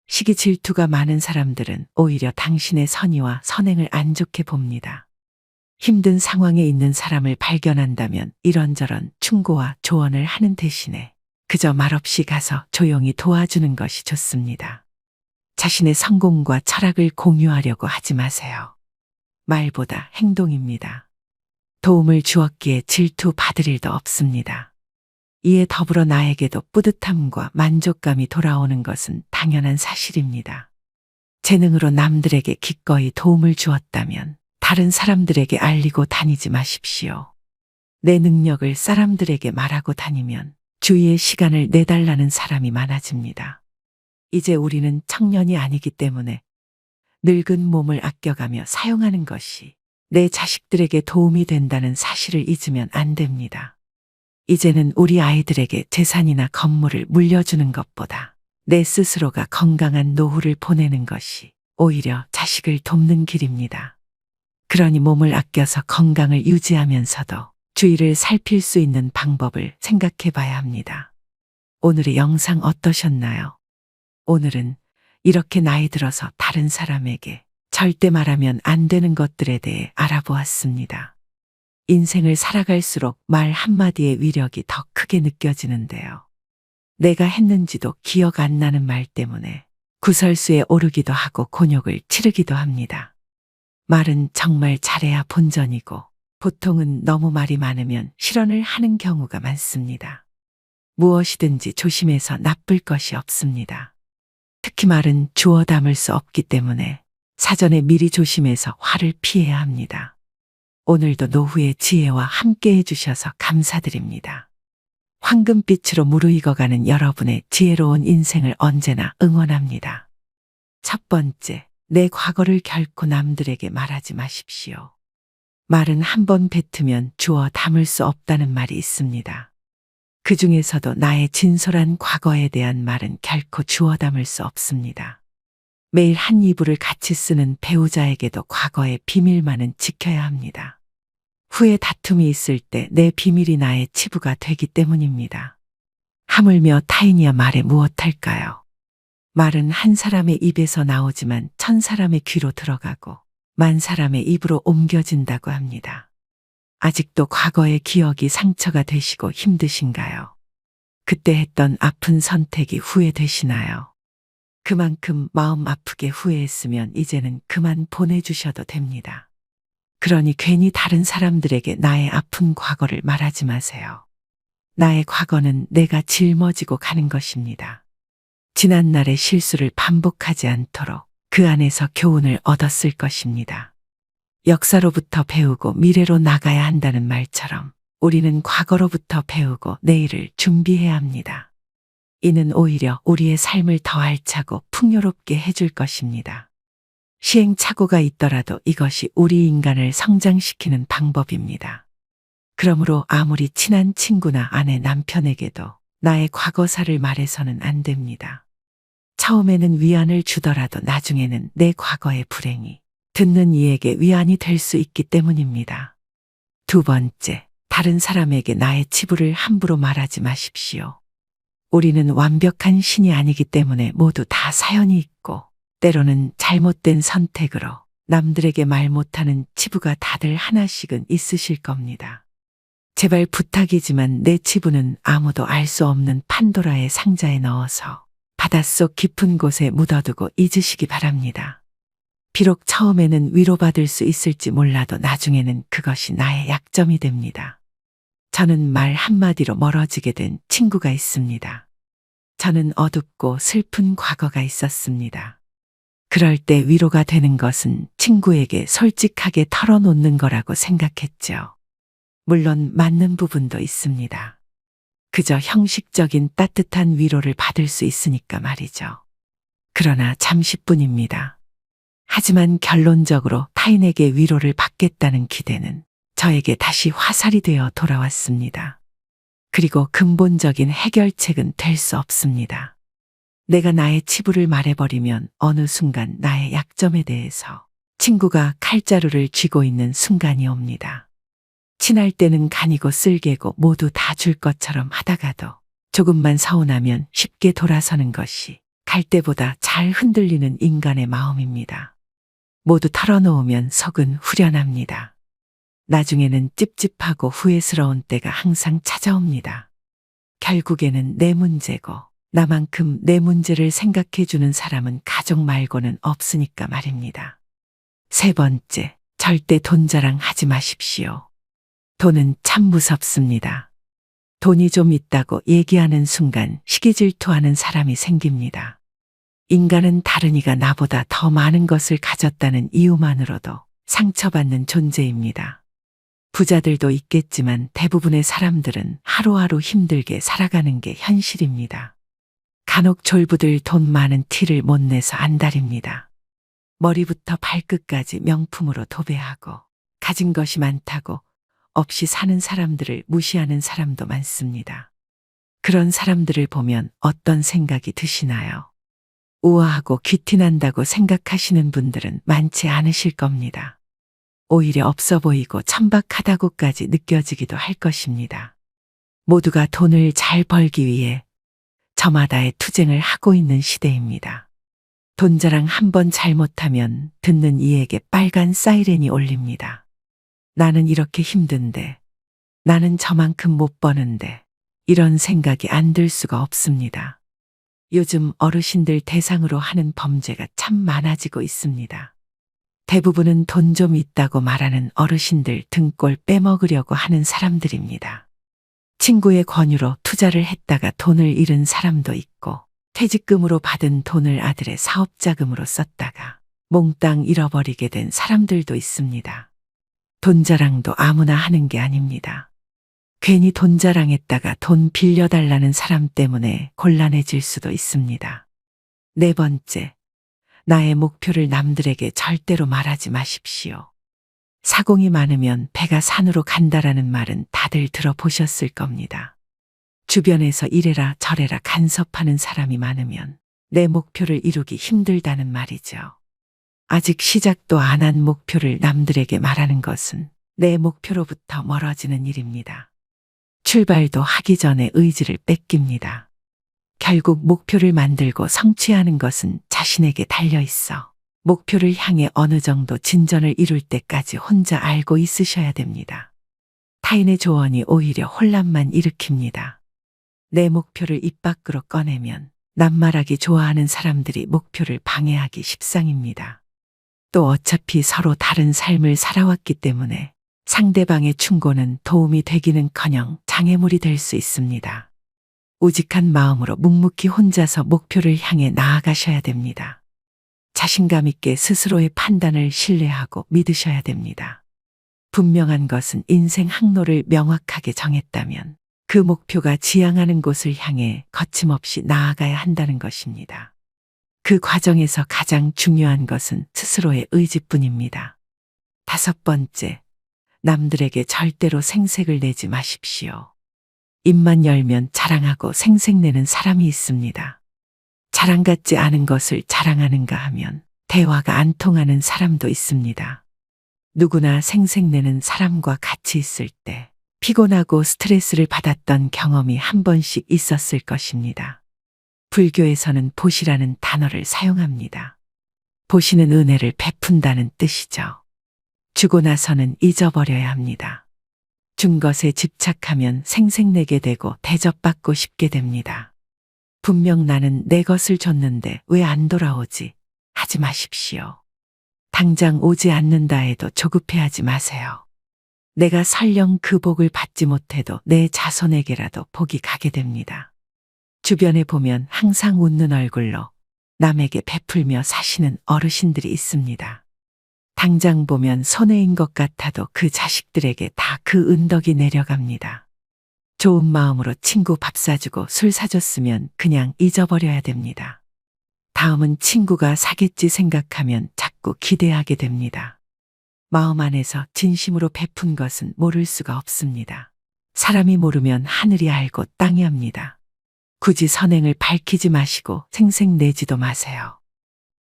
S1: 시기 질투가 많은 사람들은 오히려 당신의 선의와 선행을 안 좋게 봅니다. 힘든 상황에 있는 사람을 발견한다면 이런저런 충고와 조언을 하는 대신에 그저 말없이 가서 조용히 도와주는 것이 좋습니다. 자신의 성공과 철학을 공유하려고 하지 마세요. 말보다 행동입니다. 도움을 주었기에 질투받을 일도 없습니다. 이에 더불어 나에게도 뿌듯함과 만족감이 돌아오는 것은 당연한 사실입니다. 재능으로 남들에게 기꺼이 도움을 주었다면 다른 사람들에게 알리고 다니지 마십시오. 내 능력을 사람들에게 말하고 다니면 주위에 시간을 내달라는 사람이 많아집니다. 이제 우리는 청년이 아니기 때문에 늙은 몸을 아껴가며 사용하는 것이 내 자식들에게 도움이 된다는 사실을 잊으면 안 됩니다. 이제는 우리 아이들에게 재산이나 건물을 물려주는 것보다 내 스스로가 건강한 노후를 보내는 것이 오히려 자식을 돕는 길입니다. 그러니 몸을 아껴서 건강을 유지하면서도 주위를 살필 수 있는 방법을 생각해 봐야 합니다. 오늘의 영상 어떠셨나요? 오늘은 이렇게 나이 들어서 다른 사람에게 절대 말하면 안 되는 것들에 대해 알아보았습니다. 인생을 살아갈수록 말 한마디의 위력이 더 크게 느껴지는데요. 내가 했는지도 기억 안 나는 말 때문에 구설수에 오르기도 하고 곤욕을 치르기도 합니다. 말은 정말 잘해야 본전이고 보통은 너무 말이 많으면 실언을 하는 경우가 많습니다. 무엇이든지 조심해서 나쁠 것이 없습니다. 특히 말은 주워 담을 수 없기 때문에 사전에 미리 조심해서 화를 피해야 합니다. 오늘도 노후의 지혜와 함께 해주셔서 감사드립니다. 황금빛으로 무르익어가는 여러분의 지혜로운 인생을 언제나 응원합니다. 첫 번째, 내 과거를 결코 남들에게 말하지 마십시오. 말은 한 번 뱉으면 주워 담을 수 없다는 말이 있습니다. 그 중에서도 나의 진솔한 과거에 대한 말은 결코 주워 담을 수 없습니다. 매일 한 이불을 같이 쓰는 배우자에게도 과거의 비밀만은 지켜야 합니다. 후에 다툼이 있을 때 내 비밀이 나의 치부가 되기 때문입니다. 하물며 타인이야 말에 무엇할까요? 말은 한 사람의 입에서 나오지만 1000사람의 귀로 들어가고 10,000사람의 입으로 옮겨진다고 합니다. 아직도 과거의 기억이 상처가 되시고 힘드신가요? 그때 했던 아픈 선택이 후회되시나요? 그만큼 마음 아프게 후회했으면 이제는 그만 보내주셔도 됩니다. 그러니 괜히 다른 사람들에게 나의 아픈 과거를 말하지 마세요. 나의 과거는 내가 짊어지고 가는 것입니다. 지난날의 실수를 반복하지 않도록 그 안에서 교훈을 얻었을 것입니다. 역사로부터 배우고 미래로 나가야 한다는 말처럼 우리는 과거로부터 배우고 내일을 준비해야 합니다. 이는 오히려 우리의 삶을 더 알차고 풍요롭게 해줄 것입니다. 시행착오가 있더라도 이것이 우리 인간을 성장시키는 방법입니다. 그러므로 아무리 친한 친구나 아내, 남편에게도 나의 과거사를 말해서는 안 됩니다. 처음에는 위안을 주더라도 나중에는 내 과거의 불행이 듣는 이에게 위안이 될 수 있기 때문입니다. 두 번째, 다른 사람에게 나의 치부를 함부로 말하지 마십시오. 우리는 완벽한 신이 아니기 때문에 모두 다 사연이 있고 때로는 잘못된 선택으로 남들에게 말 못하는 치부가 다들 하나씩은 있으실 겁니다. 제발 부탁이지만 내 치부는 아무도 알 수 없는 판도라의 상자에 넣어서 바닷속 깊은 곳에 묻어두고 잊으시기 바랍니다. 비록 처음에는 위로받을 수 있을지 몰라도 나중에는 그것이 나의 약점이 됩니다. 저는 말 한마디로 멀어지게 된 친구가 있습니다. 저는 어둡고 슬픈 과거가 있었습니다. 그럴 때 위로가 되는 것은 친구에게 솔직하게 털어놓는 거라고 생각했죠. 물론 맞는 부분도 있습니다. 그저 형식적인 따뜻한 위로를 받을 수 있으니까 말이죠. 그러나 잠시뿐입니다. 하지만 결론적으로 타인에게 위로를 받겠다는 기대는 저에게 다시 화살이 되어 돌아왔습니다. 그리고 근본적인 해결책은 될 수 없습니다. 내가 나의 치부를 말해버리면 어느 순간 나의 약점에 대해서 친구가 칼자루를 쥐고 있는 순간이 옵니다. 친할 때는 간이고 쓸개고 모두 다 줄 것처럼 하다가도 조금만 서운하면 쉽게 돌아서는 것이 갈 때보다 잘 흔들리는 인간의 마음입니다. 모두 털어놓으면 속은 후련합니다. 나중에는 찝찝하고 후회스러운 때가 항상 찾아옵니다. 결국에는 내 문제고 나만큼 내 문제를 생각해주는 사람은 가족 말고는 없으니까 말입니다. 세 번째, 절대 돈 자랑하지 마십시오. 돈은 참 무섭습니다. 돈이 좀 있다고 얘기하는 순간 시기질투하는 사람이 생깁니다. 인간은 다른 이가 나보다 더 많은 것을 가졌다는 이유만으로도 상처받는 존재입니다. 부자들도 있겠지만 대부분의 사람들은 하루하루 힘들게 살아가는 게 현실입니다. 간혹 졸부들 돈 많은 티를 못 내서 안달입니다. 머리부터 발끝까지 명품으로 도배하고 가진 것이 많다고 없이 사는 사람들을 무시하는 사람도 많습니다. 그런 사람들을 보면 어떤 생각이 드시나요? 우아하고 귀티난다고 생각하시는 분들은 많지 않으실 겁니다. 오히려 없어 보이고 천박하다고까지 느껴지기도 할 것입니다. 모두가 돈을 잘 벌기 위해 저마다의 투쟁을 하고 있는 시대입니다. 돈 자랑 한 번 잘못하면 듣는 이에게 빨간 사이렌이 울립니다. 나는 이렇게 힘든데, 나는 저만큼 못 버는데, 이런 생각이 안 들 수가 없습니다. 요즘 어르신들 대상으로 하는 범죄가 참 많아지고 있습니다. 대부분은 돈 좀 있다고 말하는 어르신들 등골 빼먹으려고 하는 사람들입니다. 친구의 권유로 투자를 했다가 돈을 잃은 사람도 있고, 퇴직금으로 받은 돈을 아들의 사업자금으로 썼다가 몽땅 잃어버리게 된 사람들도 있습니다. 돈 자랑도 아무나 하는 게 아닙니다. 괜히 돈 자랑했다가 돈 빌려달라는 사람 때문에 곤란해질 수도 있습니다. 네 번째, 나의 목표를 남들에게 절대로 말하지 마십시오. 사공이 많으면 배가 산으로 간다라는 말은 다들 들어보셨을 겁니다. 주변에서 이래라 저래라 간섭하는 사람이 많으면 내 목표를 이루기 힘들다는 말이죠. 아직 시작도 안 한 목표를 남들에게 말하는 것은 내 목표로부터 멀어지는 일입니다. 출발도 하기 전에 의지를 뺏깁니다. 결국 목표를 만들고 성취하는 것은 자신에게 달려 있어 목표를 향해 어느 정도 진전을 이룰 때까지 혼자 알고 있으셔야 됩니다. 타인의 조언이 오히려 혼란만 일으킵니다. 내 목표를 입 밖으로 꺼내면 낱말하기 좋아하는 사람들이 목표를 방해하기 십상입니다. 또 어차피 서로 다른 삶을 살아왔기 때문에 상대방의 충고는 도움이 되기는커녕 장애물이 될 수 있습니다. 우직한 마음으로 묵묵히 혼자서 목표를 향해 나아가셔야 됩니다. 자신감 있게 스스로의 판단을 신뢰하고 믿으셔야 됩니다. 분명한 것은 인생 항로를 명확하게 정했다면 그 목표가 지향하는 곳을 향해 거침없이 나아가야 한다는 것입니다. 그 과정에서 가장 중요한 것은 스스로의 의지뿐입니다. 다섯 번째, 남들에게 절대로 생색을 내지 마십시오. 입만 열면 자랑하고 생색내는 사람이 있습니다. 자랑 같지 않은 것을 자랑하는가 하면 대화가 안 통하는 사람도 있습니다. 누구나 생색내는 사람과 같이 있을 때 피곤하고 스트레스를 받았던 경험이 한 번씩 있었을 것입니다. 불교에서는 보시라는 단어를 사용합니다. 보시는 은혜를 베푼다는 뜻이죠. 주고 나서는 잊어버려야 합니다. 준 것에 집착하면 생색내게 되고 대접받고 싶게 됩니다. 분명 나는 내 것을 줬는데 왜 안 돌아오지? 하지 마십시오. 당장 오지 않는다 해도 조급해하지 마세요. 내가 설령 그 복을 받지 못해도 내 자손에게라도 복이 가게 됩니다. 주변에 보면 항상 웃는 얼굴로 남에게 베풀며 사시는 어르신들이 있습니다. 당장 보면 손해인 것 같아도 그 자식들에게 다 그 은덕이 내려갑니다. 좋은 마음으로 친구 밥 사주고 술 사줬으면 그냥 잊어버려야 됩니다. 다음은 친구가 사겠지 생각하면 자꾸 기대하게 됩니다. 마음 안에서 진심으로 베푼 것은 모를 수가 없습니다. 사람이 모르면 하늘이 알고 땅이 압니다. 굳이 선행을 밝히지 마시고 생색내지도 마세요.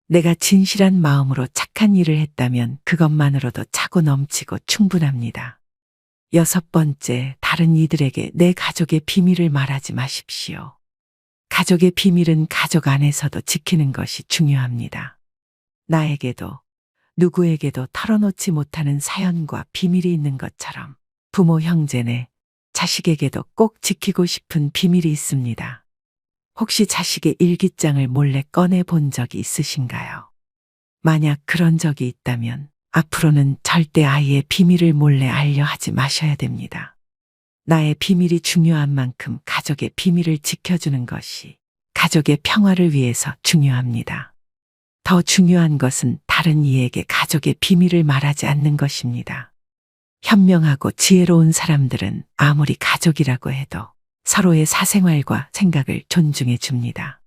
S1: 내가 진실한 마음으로 착한 일을 했다면 그것만으로도 차고 넘치고 충분합니다. 여섯 번째, 다른 이들에게 내 가족의 비밀을 말하지 마십시오. 가족의 비밀은 가족 안에서도 지키는 것이 중요합니다. 나에게도 누구에게도 털어놓지 못하는 사연과 비밀이 있는 것처럼 부모 형제네, 자식에게도 꼭 지키고 싶은 비밀이 있습니다. 혹시 자식의 일기장을 몰래 꺼내 본 적이 있으신가요? 만약 그런 적이 있다면 앞으로는 절대 아이의 비밀을 몰래 알려 하지 마셔야 됩니다. 나의 비밀이 중요한 만큼 가족의 비밀을 지켜주는 것이 가족의 평화를 위해서 중요합니다. 더 중요한 것은 다른 이에게 가족의 비밀을 말하지 않는 것입니다. 현명하고 지혜로운 사람들은 아무리 가족이라고 해도 서로의 사생활과 생각을 존중해 줍니다.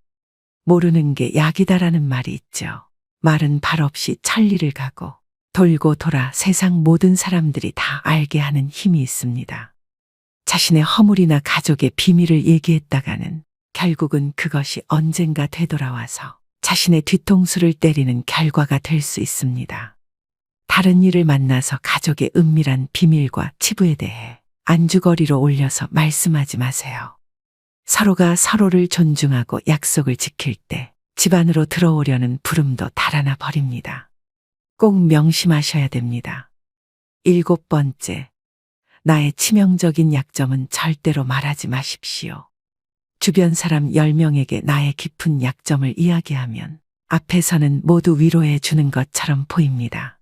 S1: 모르는 게 약이다라는 말이 있죠. 말은 발 없이 천리를 가고 돌고 돌아 세상 모든 사람들이 다 알게 하는 힘이 있습니다. 자신의 허물이나 가족의 비밀을 얘기했다가는 결국은 그것이 언젠가 되돌아와서 자신의 뒤통수를 때리는 결과가 될 수 있습니다. 다른 이를 만나서 가족의 은밀한 비밀과 치부에 대해 안주거리로 올려서 말씀하지 마세요. 서로가 서로를 존중하고 약속을 지킬 때 집안으로 들어오려는 부름도 달아나 버립니다. 꼭 명심하셔야 됩니다. 일곱 번째, 나의 치명적인 약점은 절대로 말하지 마십시오. 주변 사람 10명에게 나의 깊은 약점을 이야기하면 앞에서는 모두 위로해 주는 것처럼 보입니다.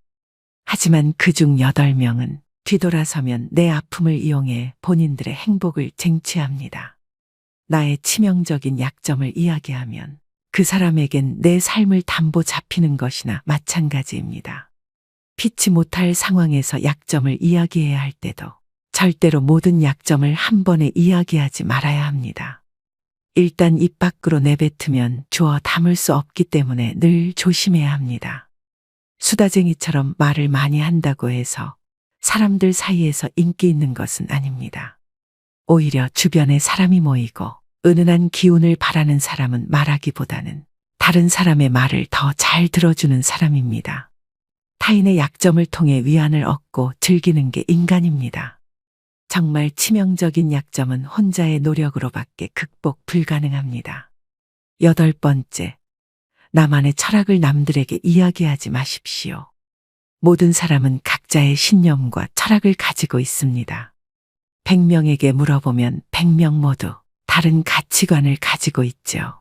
S1: 하지만 그중 8명은 뒤돌아서면 내 아픔을 이용해 본인들의 행복을 쟁취합니다. 나의 치명적인 약점을 이야기하면 그 사람에겐 내 삶을 담보 잡히는 것이나 마찬가지입니다. 피치 못할 상황에서 약점을 이야기해야 할 때도 절대로 모든 약점을 한 번에 이야기하지 말아야 합니다. 일단 입 밖으로 내뱉으면 주워 담을 수 없기 때문에 늘 조심해야 합니다. 수다쟁이처럼 말을 많이 한다고 해서 사람들 사이에서 인기 있는 것은 아닙니다. 오히려 주변에 사람이 모이고 은은한 기운을 바라는 사람은 말하기보다는 다른 사람의 말을 더 잘 들어주는 사람입니다. 타인의 약점을 통해 위안을 얻고 즐기는 게 인간입니다. 정말 치명적인 약점은 혼자의 노력으로밖에 극복 불가능합니다. 8번째, 나만의 철학을 남들에게 이야기하지 마십시오. 모든 사람은 각자의 신념과 철학을 가지고 있습니다. 100명에게 물어보면 100명 모두 다른 가치관을 가지고 있죠.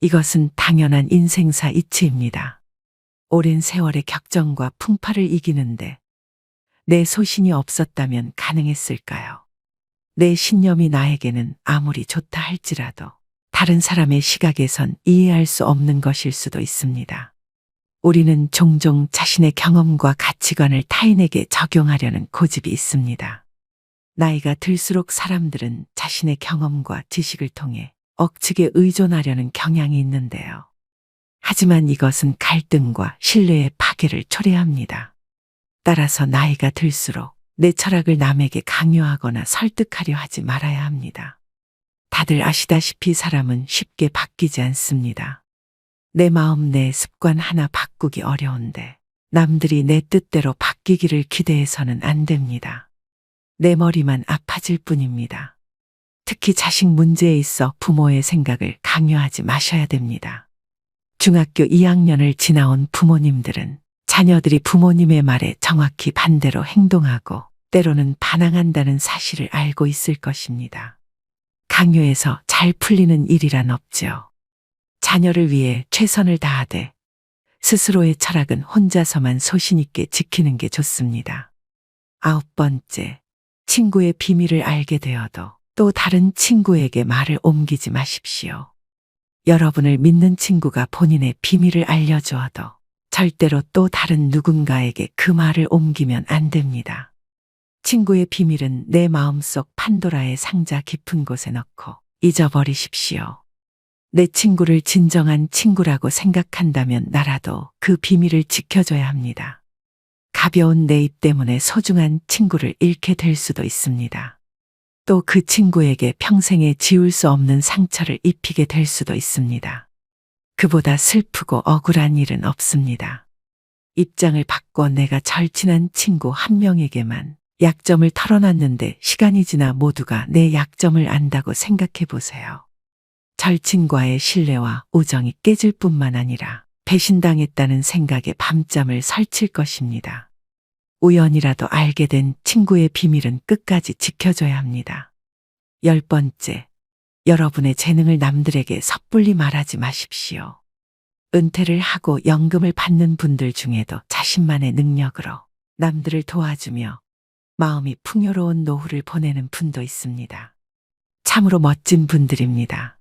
S1: 이것은 당연한 인생사 이치입니다. 오랜 세월의 격정과 풍파를 이기는데 내 소신이 없었다면 가능했을까요? 내 신념이 나에게는 아무리 좋다 할지라도 다른 사람의 시각에선 이해할 수 없는 것일 수도 있습니다. 우리는 종종 자신의 경험과 가치관을 타인에게 적용하려는 고집이 있습니다. 나이가 들수록 사람들은 자신의 경험과 지식을 통해 억측에 의존하려는 경향이 있는데요. 하지만 이것은 갈등과 신뢰의 파괴를 초래합니다. 따라서 나이가 들수록 내 철학을 남에게 강요하거나 설득하려 하지 말아야 합니다. 다들 아시다시피 사람은 쉽게 바뀌지 않습니다. 내 마음, 내 습관 하나 바꾸기 어려운데 남들이 내 뜻대로 바뀌기를 기대해서는 안 됩니다. 내 머리만 아파질 뿐입니다. 특히 자식 문제에 있어 부모의 생각을 강요하지 마셔야 됩니다. 중학교 2학년을 지나온 부모님들은 자녀들이 부모님의 말에 정확히 반대로 행동하고 때로는 반항한다는 사실을 알고 있을 것입니다. 강요해서 잘 풀리는 일이란 없죠. 자녀를 위해 최선을 다하되 스스로의 철학은 혼자서만 소신 있게 지키는 게 좋습니다. 9번째, 친구의 비밀을 알게 되어도 또 다른 친구에게 말을 옮기지 마십시오. 여러분을 믿는 친구가 본인의 비밀을 알려주어도 절대로 또 다른 누군가에게 그 말을 옮기면 안 됩니다. 친구의 비밀은 내 마음속 판도라의 상자 깊은 곳에 넣고 잊어버리십시오. 내 친구를 진정한 친구라고 생각한다면 나라도 그 비밀을 지켜줘야 합니다. 가벼운 내 입 때문에 소중한 친구를 잃게 될 수도 있습니다. 또 그 친구에게 평생에 지울 수 없는 상처를 입히게 될 수도 있습니다. 그보다 슬프고 억울한 일은 없습니다. 입장을 바꿔 내가 절친한 친구 한 명에게만 약점을 털어놨는데 시간이 지나 모두가 내 약점을 안다고 생각해 보세요. 절친과의 신뢰와 우정이 깨질 뿐만 아니라 배신당했다는 생각에 밤잠을 설칠 것입니다. 우연이라도 알게 된 친구의 비밀은 끝까지 지켜줘야 합니다. 10번째, 여러분의 재능을 남들에게 섣불리 말하지 마십시오. 은퇴를 하고 연금을 받는 분들 중에도 자신만의 능력으로 남들을 도와주며 마음이 풍요로운 노후를 보내는 분도 있습니다. 참으로 멋진 분들입니다.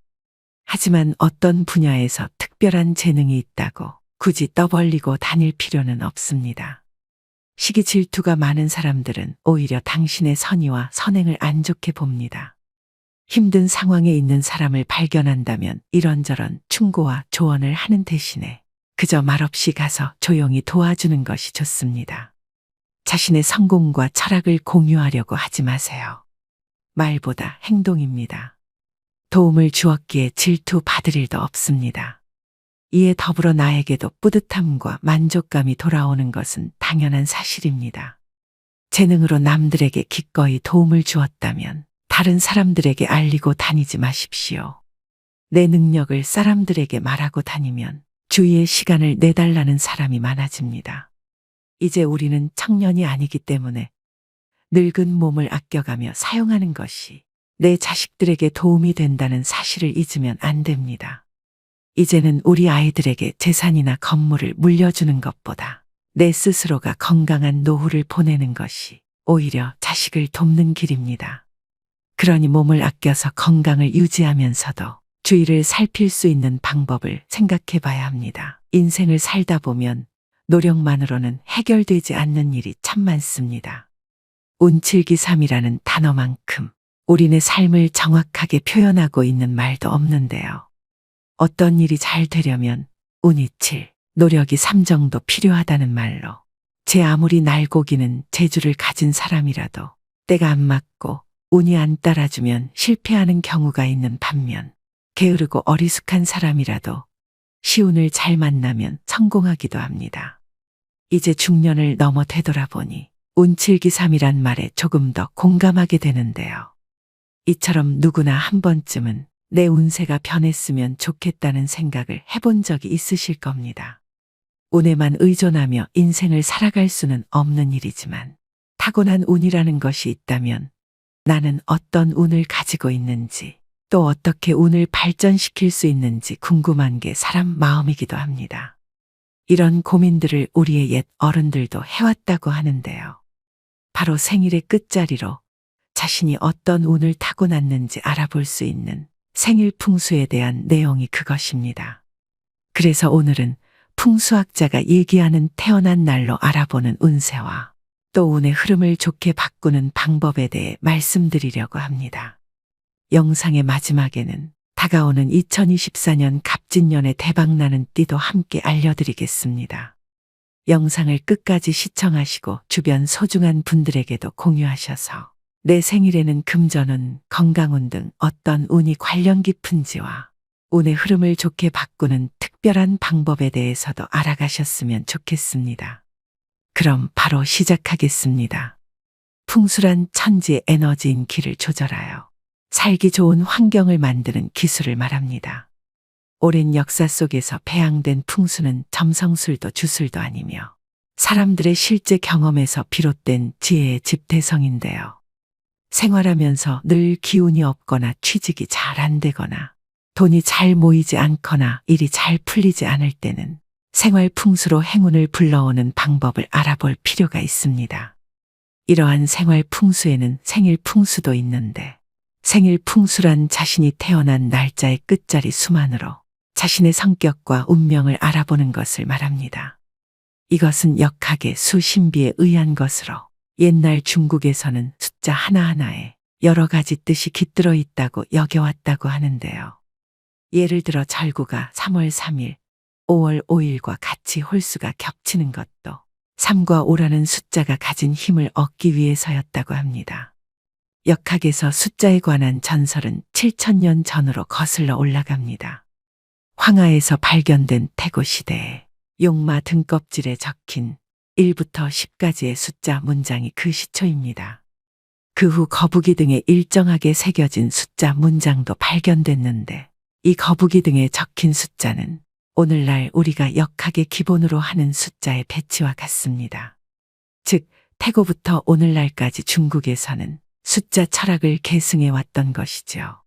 S1: 하지만 어떤 분야에서 특별한 재능이 있다고 굳이 떠벌리고 다닐 필요는 없습니다. 시기 질투가 많은 사람들은 오히려 당신의 선의와 선행을 안 좋게 봅니다. 힘든 상황에 있는 사람을 발견한다면 이런저런 충고와 조언을 하는 대신에 그저 말없이 가서 조용히 도와주는 것이 좋습니다. 자신의 성공과 철학을 공유하려고 하지 마세요. 말보다 행동입니다. 도움을 주었기에 질투 받을 일도 없습니다. 이에 더불어 나에게도 뿌듯함과 만족감이 돌아오는 것은 당연한 사실입니다. 재능으로 남들에게 기꺼이 도움을 주었다면 다른 사람들에게 알리고 다니지 마십시오. 내 능력을 사람들에게 말하고 다니면 주위에 시간을 내달라는 사람이 많아집니다. 이제 우리는 청년이 아니기 때문에 늙은 몸을 아껴가며 사용하는 것이 내 자식들에게 도움이 된다는 사실을 잊으면 안 됩니다. 이제는 우리 아이들에게 재산이나 건물을 물려주는 것보다 내 스스로가 건강한 노후를 보내는 것이 오히려 자식을 돕는 길입니다. 그러니 몸을 아껴서 건강을 유지하면서도 주위를 살필 수 있는 방법을 생각해 봐야 합니다. 인생을 살다 보면 노력만으로는 해결되지 않는 일이 참 많습니다. 운칠기삼이라는 단어만큼 우리네 삶을 정확하게 표현하고 있는 말도 없는데요. 어떤 일이 잘 되려면 운이 7, 노력이 3 정도 필요하다는 말로 제 아무리 날고기는 재주를 가진 사람이라도 때가 안 맞고 운이 안 따라주면 실패하는 경우가 있는 반면 게으르고 어리숙한 사람이라도 시운을 잘 만나면 성공하기도 합니다. 이제 중년을 넘어 되돌아보니 운칠기삼이란 말에 조금 더 공감하게 되는데요. 이처럼 누구나 한 번쯤은 내 운세가 변했으면 좋겠다는 생각을 해본 적이 있으실 겁니다. 운에만 의존하며 인생을 살아갈 수는 없는 일이지만 타고난 운이라는 것이 있다면 나는 어떤 운을 가지고 있는지 또 어떻게 운을 발전시킬 수 있는지 궁금한 게 사람 마음이기도 합니다. 이런 고민들을 우리의 옛 어른들도 해왔다고 하는데요. 바로 생일의 끝자리로 자신이 어떤 운을 타고났는지 알아볼 수 있는 생일 풍수에 대한 내용이 그것입니다. 그래서 오늘은 풍수학자가 얘기하는 태어난 날로 알아보는 운세와 또 운의 흐름을 좋게 바꾸는 방법에 대해 말씀드리려고 합니다. 영상의 마지막에는 다가오는 2024년 갑진년의 대박나는 띠도 함께 알려드리겠습니다. 영상을 끝까지 시청하시고 주변 소중한 분들에게도 공유하셔서 내 생일에는 금전운, 건강운 등 어떤 운이 관련 깊은지와 운의 흐름을 좋게 바꾸는 특별한 방법에 대해서도 알아가셨으면 좋겠습니다. 그럼 바로 시작하겠습니다. 풍수란 천지의 에너지인 기를 조절하여 살기 좋은 환경을 만드는 기술을 말합니다. 오랜 역사 속에서 배양된 풍수는 점성술도 주술도 아니며 사람들의 실제 경험에서 비롯된 지혜의 집대성인데요. 생활하면서 늘 기운이 없거나 취직이 잘 안 되거나 돈이 잘 모이지 않거나 일이 잘 풀리지 않을 때는 생활 풍수로 행운을 불러오는 방법을 알아볼 필요가 있습니다. 이러한 생활 풍수에는 생일 풍수도 있는데 생일 풍수란 자신이 태어난 날짜의 끝자리 수만으로 자신의 성격과 운명을 알아보는 것을 말합니다. 이것은 역학의 수신비에 의한 것으로 옛날 중국에서는 숫자 하나하나에 여러 가지 뜻이 깃들어 있다고 여겨왔다고 하는데요. 예를 들어 절구가 3월 3일, 5월 5일과 같이 홀수가 겹치는 것도 3과 5라는 숫자가 가진 힘을 얻기 위해서였다고 합니다. 역학에서 숫자에 관한 전설은 7000년 전으로 거슬러 올라갑니다. 황하에서 발견된 태고 시대에 용마 등껍질에 적힌 1부터 10까지의 숫자 문장이 그 시초입니다. 그 후 거북이 등에 일정하게 새겨진 숫자 문장도 발견됐는데 이 거북이 등에 적힌 숫자는 오늘날 우리가 역학의 기본으로 하는 숫자의 배치와 같습니다. 즉, 태고부터 오늘날까지 중국에서는 숫자 철학을 계승해 왔던 것이죠.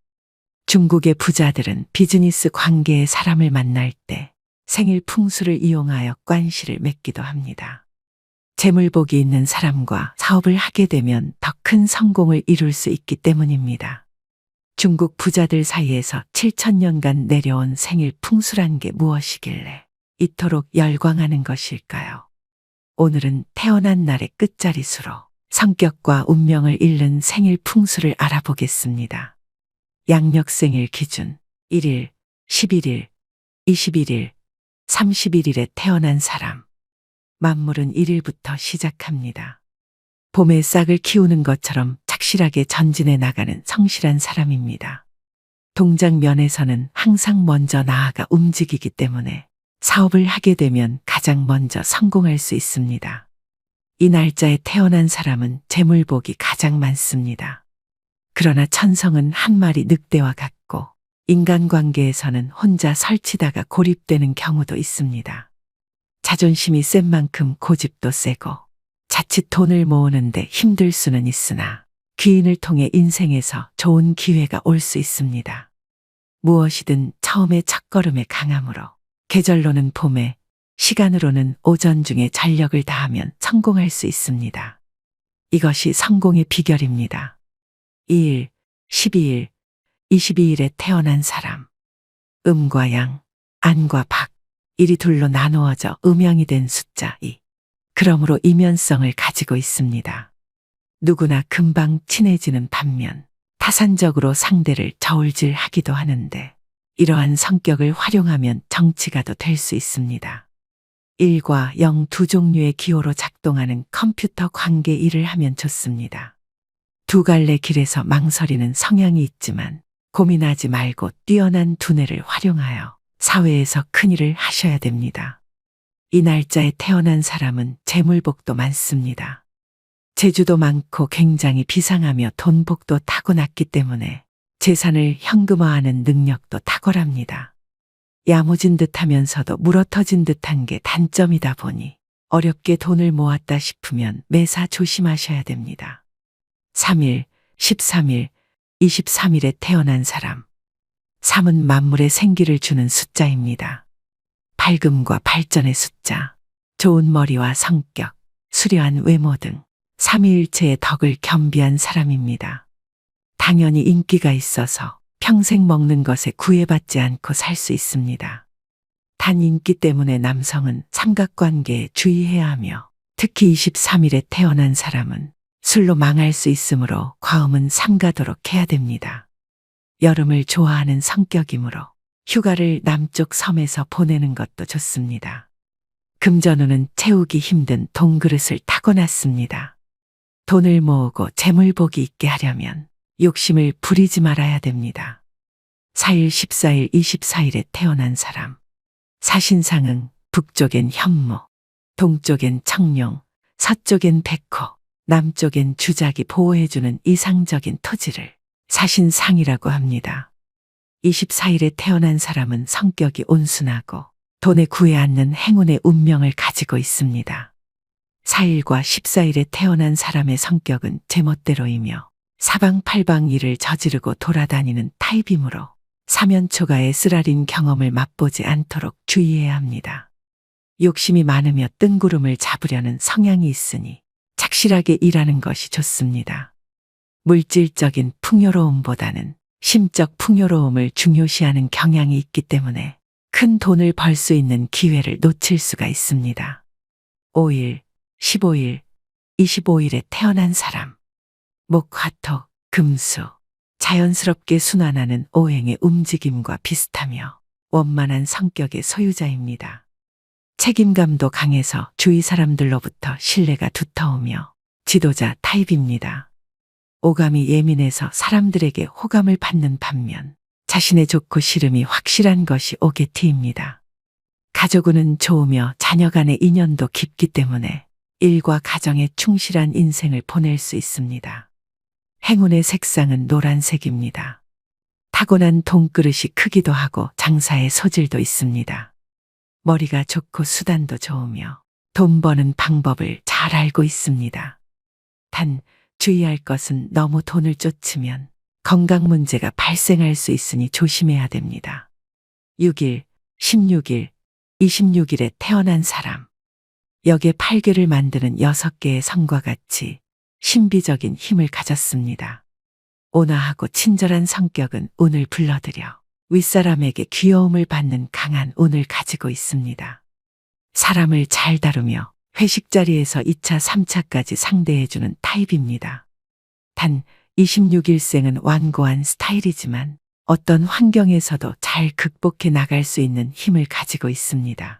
S1: 중국의 부자들은 비즈니스 관계의 사람을 만날 때 생일 풍수를 이용하여 관시를 맺기도 합니다. 재물복이 있는 사람과 사업을 하게 되면 더 큰 성공을 이룰 수 있기 때문입니다. 중국 부자들 사이에서 7000년간 내려온 생일 풍수란 게 무엇이길래 이토록 열광하는 것일까요? 오늘은 태어난 날의 끝자리 수로 성격과 운명을 잃는 생일 풍수를 알아보겠습니다. 양력생일 기준 1일, 11일, 21일, 31일에 태어난 사람. 만물은 1일부터 시작합니다. 봄에 싹을 키우는 것처럼 착실하게 전진해 나가는 성실한 사람입니다. 동작 면에서는 항상 먼저 나아가 움직이기 때문에 사업을 하게 되면 가장 먼저 성공할 수 있습니다. 이 날짜에 태어난 사람은 재물복이 가장 많습니다. 그러나 천성은 한 마리 늑대와 같고 인간관계에서는 혼자 설치다가 고립되는 경우도 있습니다. 자존심이 센 만큼 고집도 세고 자칫 돈을 모으는데 힘들 수는 있으나 귀인을 통해 인생에서 좋은 기회가 올 수 있습니다. 무엇이든 처음의 첫걸음에 강함으로, 계절로는 봄에, 시간으로는 오전 중에 전력을 다하면 성공할 수 있습니다. 이것이 성공의 비결입니다. 2일, 12일, 22일에 태어난 사람. 음과 양, 안과 박, 일이 둘로 나누어져 음양이 된 숫자 2. 그러므로 이면성을 가지고 있습니다. 누구나 금방 친해지는 반면 타산적으로 상대를 저울질하기도 하는데, 이러한 성격을 활용하면 정치가도 될 수 있습니다. 1과 0 두 종류의 기호로 작동하는 컴퓨터 관계 일을 하면 좋습니다. 두 갈래 길에서 망설이는 성향이 있지만 고민하지 말고 뛰어난 두뇌를 활용하여 사회에서 큰일을 하셔야 됩니다. 이 날짜에 태어난 사람은 재물복도 많습니다. 재주도 많고 굉장히 비상하며 돈복도 타고났기 때문에 재산을 현금화하는 능력도 탁월합니다. 야무진 듯하면서도 물어터진 듯한 게 단점이다 보니 어렵게 돈을 모았다 싶으면 매사 조심하셔야 됩니다. 3일, 13일, 23일에 태어난 사람. 3은 만물에 생기를 주는 숫자입니다. 밝음과 발전의 숫자, 좋은 머리와 성격, 수려한 외모 등 삼위일체의 덕을 겸비한 사람입니다. 당연히 인기가 있어서 평생 먹는 것에 구애받지 않고 살 수 있습니다. 단 인기 때문에 남성은 삼각관계에 주의해야 하며, 특히 23일에 태어난 사람은 술로 망할 수 있으므로 과음은 삼가도록 해야 됩니다. 여름을 좋아하는 성격이므로 휴가를 남쪽 섬에서 보내는 것도 좋습니다. 금전운은 채우기 힘든 돈그릇을 타고났습니다. 돈을 모으고 재물복이 있게 하려면 욕심을 부리지 말아야 됩니다. 4일, 14일, 24일에 태어난 사람. 사신상은 북쪽엔 현무, 동쪽엔 청룡, 서쪽엔 백호, 남쪽엔 주작이 보호해주는 이상적인 토지를 사신상이라고 합니다. 24일에 태어난 사람은 성격이 온순하고 돈에 구애 않는 행운의 운명을 가지고 있습니다. 4일과 14일에 태어난 사람의 성격은 제멋대로이며 사방팔방 일을 저지르고 돌아다니는 타입이므로 사면초가의 쓰라린 경험을 맛보지 않도록 주의해야 합니다. 욕심이 많으며 뜬구름을 잡으려는 성향이 있으니 착실하게 일하는 것이 좋습니다. 물질적인 풍요로움보다는 심적 풍요로움을 중요시하는 경향이 있기 때문에 큰 돈을 벌 수 있는 기회를 놓칠 수가 있습니다. 5일, 15일, 25일에 태어난 사람. 목화토, 금수, 자연스럽게 순환하는 오행의 움직임과 비슷하며 원만한 성격의 소유자입니다. 책임감도 강해서 주위 사람들로부터 신뢰가 두터우며 지도자 타입입니다. 오감이 예민해서 사람들에게 호감을 받는 반면 자신의 좋고 싫음이 확실한 것이 오게티입니다. 가족운은 좋으며 자녀 간의 인연도 깊기 때문에 일과 가정에 충실한 인생을 보낼 수 있습니다. 행운의 색상은 노란색입니다. 타고난 돈그릇이 크기도 하고 장사의 소질도 있습니다. 머리가 좋고 수단도 좋으며 돈 버는 방법을 잘 알고 있습니다. 단 주의할 것은 너무 돈을 쫓으면 건강 문제가 발생할 수 있으니 조심해야 됩니다. 6일, 16일, 26일에 태어난 사람. 역의 8개를 만드는 6개의 성과 같이 신비적인 힘을 가졌습니다. 온화하고 친절한 성격은 운을 불러들여 윗사람에게 귀여움을 받는 강한 운을 가지고 있습니다. 사람을 잘 다루며 회식 자리에서 2차, 3차까지 상대해주는 타입입니다. 단 26일생은 완고한 스타일이지만 어떤 환경에서도 잘 극복해 나갈 수 있는 힘을 가지고 있습니다.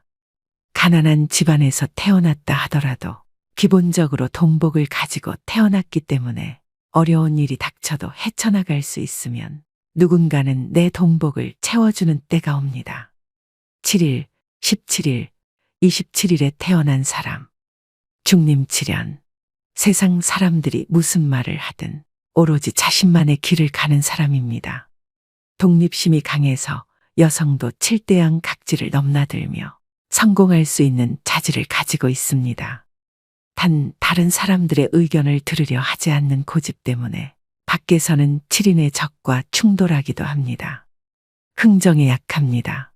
S1: 가난한 집안에서 태어났다 하더라도 기본적으로 돈복을 가지고 태어났기 때문에 어려운 일이 닥쳐도 헤쳐나갈 수 있으면 누군가는 내 돈복을 채워주는 때가 옵니다. 7일, 17일, 27일에 태어난 사람. 중림칠연. 세상 사람들이 무슨 말을 하든 오로지 자신만의 길을 가는 사람입니다. 독립심이 강해서 여성도 칠대양 각지를 넘나들며 성공할 수 있는 자질을 가지고 있습니다. 단 다른 사람들의 의견을 들으려 하지 않는 고집 때문에 밖에서는 7인의 적과 충돌하기도 합니다. 흥정에 약합니다.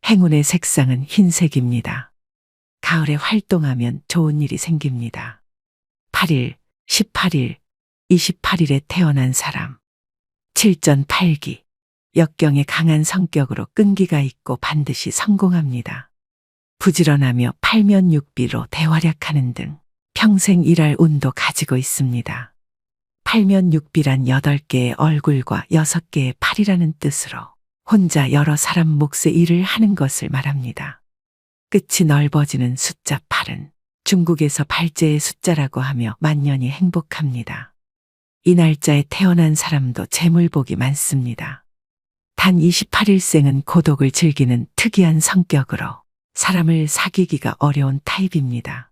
S1: 행운의 색상은 흰색입니다. 가을에 활동하면 좋은 일이 생깁니다. 8일, 18일, 28일에 태어난 사람. 7전8기. 역경에 강한 성격으로 끈기가 있고 반드시 성공합니다. 부지런하며 팔면육비로 대활약하는 등 평생 일할 운도 가지고 있습니다. 팔면육비란 8개의 얼굴과 6개의 팔이라는 뜻으로 혼자 여러 사람 몫의 일을 하는 것을 말합니다. 끝이 넓어지는 숫자 8은 중국에서 발제의 숫자라고 하며 만년이 행복합니다. 이 날짜에 태어난 사람도 재물복이 많습니다. 단 28일생은 고독을 즐기는 특이한 성격으로 사람을 사귀기가 어려운 타입입니다.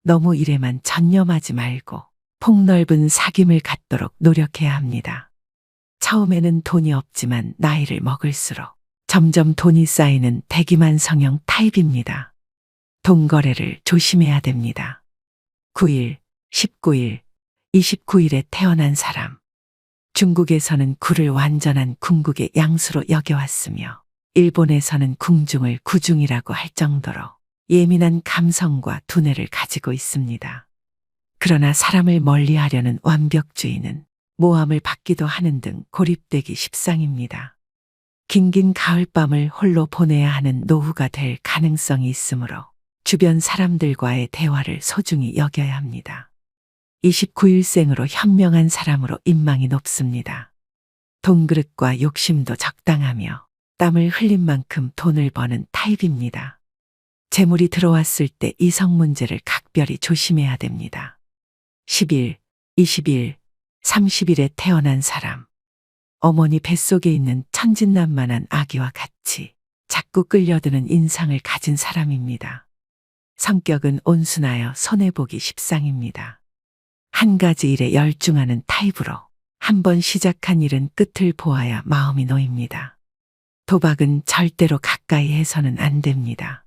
S1: 너무 일에만 전념하지 말고 폭넓은 사귐을 갖도록 노력해야 합니다. 처음에는 돈이 없지만 나이를 먹을수록 점점 돈이 쌓이는 대기만 성형 타입입니다. 돈 거래를 조심해야 됩니다. 9일, 19일, 29일에 태어난 사람. 중국에서는 굴을 완전한 궁극의 양수로 여겨왔으며 일본에서는 궁중을 구중이라고 할 정도로 예민한 감성과 두뇌를 가지고 있습니다. 그러나 사람을 멀리하려는 완벽주의는 모함을 받기도 하는 등 고립되기 십상입니다. 긴긴 가을밤을 홀로 보내야 하는 노후가 될 가능성이 있으므로 주변 사람들과의 대화를 소중히 여겨야 합니다. 29일생으로 현명한 사람으로 인망이 높습니다. 돈 그릇과 욕심도 적당하며 땀을 흘린 만큼 돈을 버는 타입입니다. 재물이 들어왔을 때 이성 문제를 각별히 조심해야 됩니다. 10일, 20일, 30일에 태어난 사람. 어머니 뱃속에 있는 천진난만한 아기와 같이 자꾸 끌려드는 인상을 가진 사람입니다. 성격은 온순하여 손해보기 십상입니다. 한 가지 일에 열중하는 타입으로 한번 시작한 일은 끝을 보아야 마음이 놓입니다. 도박은 절대로 가까이 해서는 안 됩니다.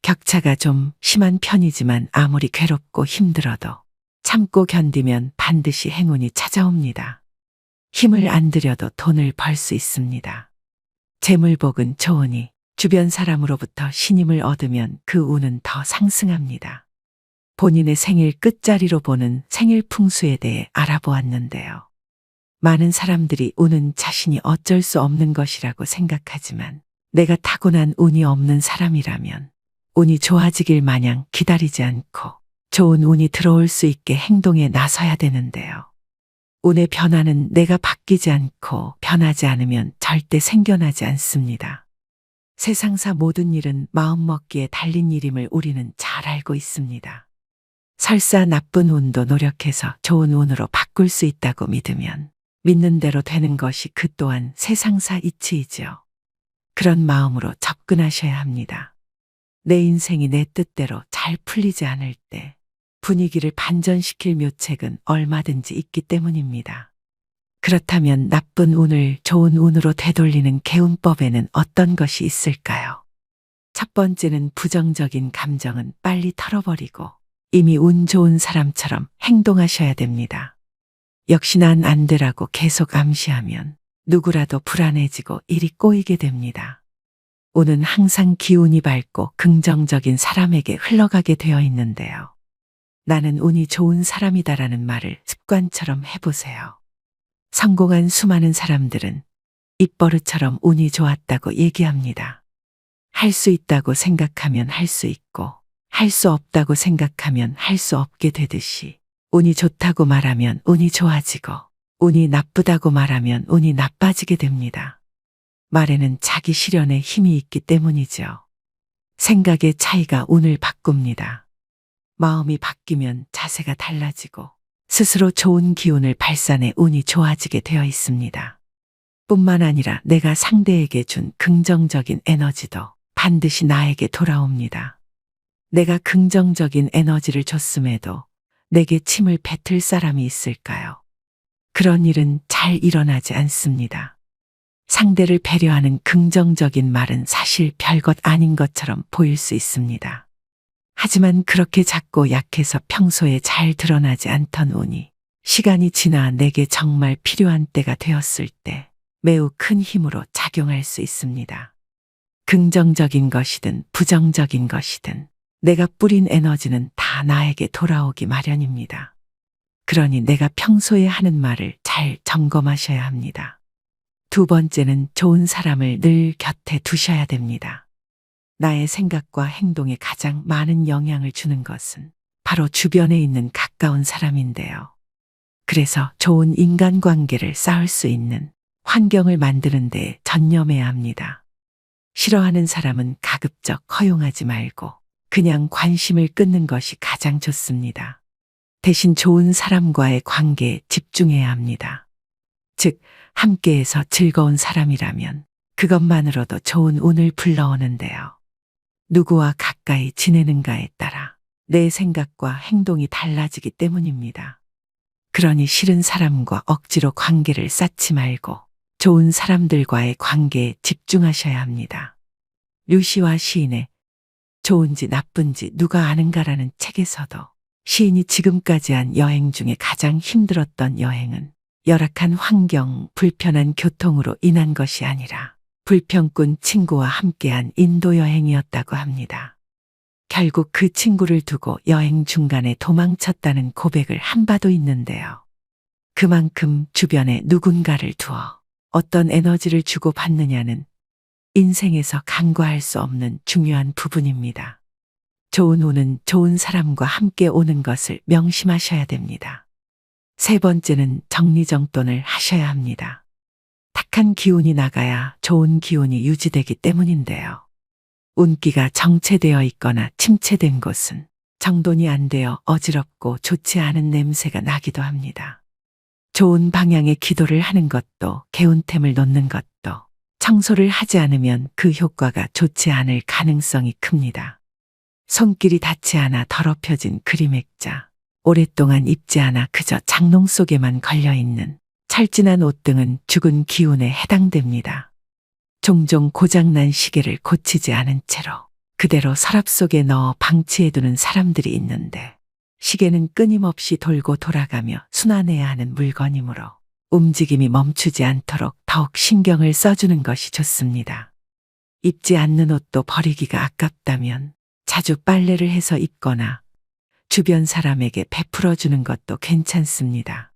S1: 격차가 좀 심한 편이지만 아무리 괴롭고 힘들어도 참고 견디면 반드시 행운이 찾아옵니다. 힘을 안 들여도 돈을 벌 수 있습니다. 재물복은 좋으니 주변 사람으로부터 신임을 얻으면 그 운은 더 상승합니다. 본인의 생일 끝자리로 보는 생일 풍수에 대해 알아보았는데요. 많은 사람들이 운은 자신이 어쩔 수 없는 것이라고 생각하지만 내가 타고난 운이 없는 사람이라면 운이 좋아지길 마냥 기다리지 않고 좋은 운이 들어올 수 있게 행동에 나서야 되는데요. 운의 변화는 내가 바뀌지 않고 변하지 않으면 절대 생겨나지 않습니다. 세상사 모든 일은 마음먹기에 달린 일임을 우리는 잘 알고 있습니다. 설사 나쁜 운도 노력해서 좋은 운으로 바꿀 수 있다고 믿으면 믿는 대로 되는 것이 그 또한 세상사 이치이지요. 그런 마음으로 접근하셔야 합니다. 내 인생이 내 뜻대로 잘 풀리지 않을 때 분위기를 반전시킬 묘책은 얼마든지 있기 때문입니다. 그렇다면 나쁜 운을 좋은 운으로 되돌리는 개운법에는 어떤 것이 있을까요? 첫 번째는 부정적인 감정은 빨리 털어버리고 이미 운 좋은 사람처럼 행동하셔야 됩니다. 역시 난 안 되라고 계속 암시하면 누구라도 불안해지고 일이 꼬이게 됩니다. 운은 항상 기운이 밝고 긍정적인 사람에게 흘러가게 되어 있는데요. 나는 운이 좋은 사람이다라는 말을 습관처럼 해보세요. 성공한 수많은 사람들은 입버릇처럼 운이 좋았다고 얘기합니다. 할 수 있다고 생각하면 할 수 있고 할 수 없다고 생각하면 할 수 없게 되듯이 운이 좋다고 말하면 운이 좋아지고 운이 나쁘다고 말하면 운이 나빠지게 됩니다. 말에는 자기 실현에 힘이 있기 때문이죠. 생각의 차이가 운을 바꿉니다. 마음이 바뀌면 자세가 달라지고 스스로 좋은 기운을 발산해 운이 좋아지게 되어 있습니다. 뿐만 아니라 내가 상대에게 준 긍정적인 에너지도 반드시 나에게 돌아옵니다. 내가 긍정적인 에너지를 줬음에도 내게 침을 뱉을 사람이 있을까요? 그런 일은 잘 일어나지 않습니다. 상대를 배려하는 긍정적인 말은 사실 별것 아닌 것처럼 보일 수 있습니다. 하지만 그렇게 작고 약해서 평소에 잘 드러나지 않던 운이 시간이 지나 내게 정말 필요한 때가 되었을 때 매우 큰 힘으로 작용할 수 있습니다. 긍정적인 것이든 부정적인 것이든 내가 뿌린 에너지는 다 나에게 돌아오기 마련입니다. 그러니 내가 평소에 하는 말을 잘 점검하셔야 합니다. 두 번째는 좋은 사람을 늘 곁에 두셔야 됩니다. 나의 생각과 행동에 가장 많은 영향을 주는 것은 바로 주변에 있는 가까운 사람인데요. 그래서 좋은 인간관계를 쌓을 수 있는 환경을 만드는 데 전념해야 합니다. 싫어하는 사람은 가급적 허용하지 말고 그냥 관심을 끊는 것이 가장 좋습니다. 대신 좋은 사람과의 관계에 집중해야 합니다. 즉, 함께해서 즐거운 사람이라면 그것만으로도 좋은 운을 불러오는데요. 누구와 가까이 지내는가에 따라 내 생각과 행동이 달라지기 때문입니다. 그러니 싫은 사람과 억지로 관계를 쌓지 말고 좋은 사람들과의 관계에 집중하셔야 합니다. 류시와 시인의 좋은지 나쁜지 누가 아는가라는 책에서도 시인이 지금까지 한 여행 중에 가장 힘들었던 여행은 열악한 환경, 불편한 교통으로 인한 것이 아니라 불평꾼 친구와 함께한 인도 여행이었다고 합니다. 결국 그 친구를 두고 여행 중간에 도망쳤다는 고백을 한 바도 있는데요. 그만큼 주변에 누군가를 두어 어떤 에너지를 주고받느냐는 인생에서 간과할 수 없는 중요한 부분입니다. 좋은 운은 좋은 사람과 함께 오는 것을 명심하셔야 됩니다. 세 번째는 정리정돈을 하셔야 합니다. 탁한 기운이 나가야 좋은 기운이 유지되기 때문인데요. 운기가 정체되어 있거나 침체된 곳은 정돈이 안 되어 어지럽고 좋지 않은 냄새가 나기도 합니다. 좋은 방향의 기도를 하는 것도 개운템을 놓는 것도 청소를 하지 않으면 그 효과가 좋지 않을 가능성이 큽니다. 손길이 닿지 않아 더럽혀진 그림액자, 오랫동안 입지 않아 그저 장롱 속에만 걸려있는 철진한 옷 등은 죽은 기운에 해당됩니다. 종종 고장난 시계를 고치지 않은 채로 그대로 서랍 속에 넣어 방치해두는 사람들이 있는데 시계는 끊임없이 돌고 돌아가며 순환해야 하는 물건이므로 움직임이 멈추지 않도록 더욱 신경을 써주는 것이 좋습니다. 입지 않는 옷도 버리기가 아깝다면 자주 빨래를 해서 입거나 주변 사람에게 베풀어주는 것도 괜찮습니다.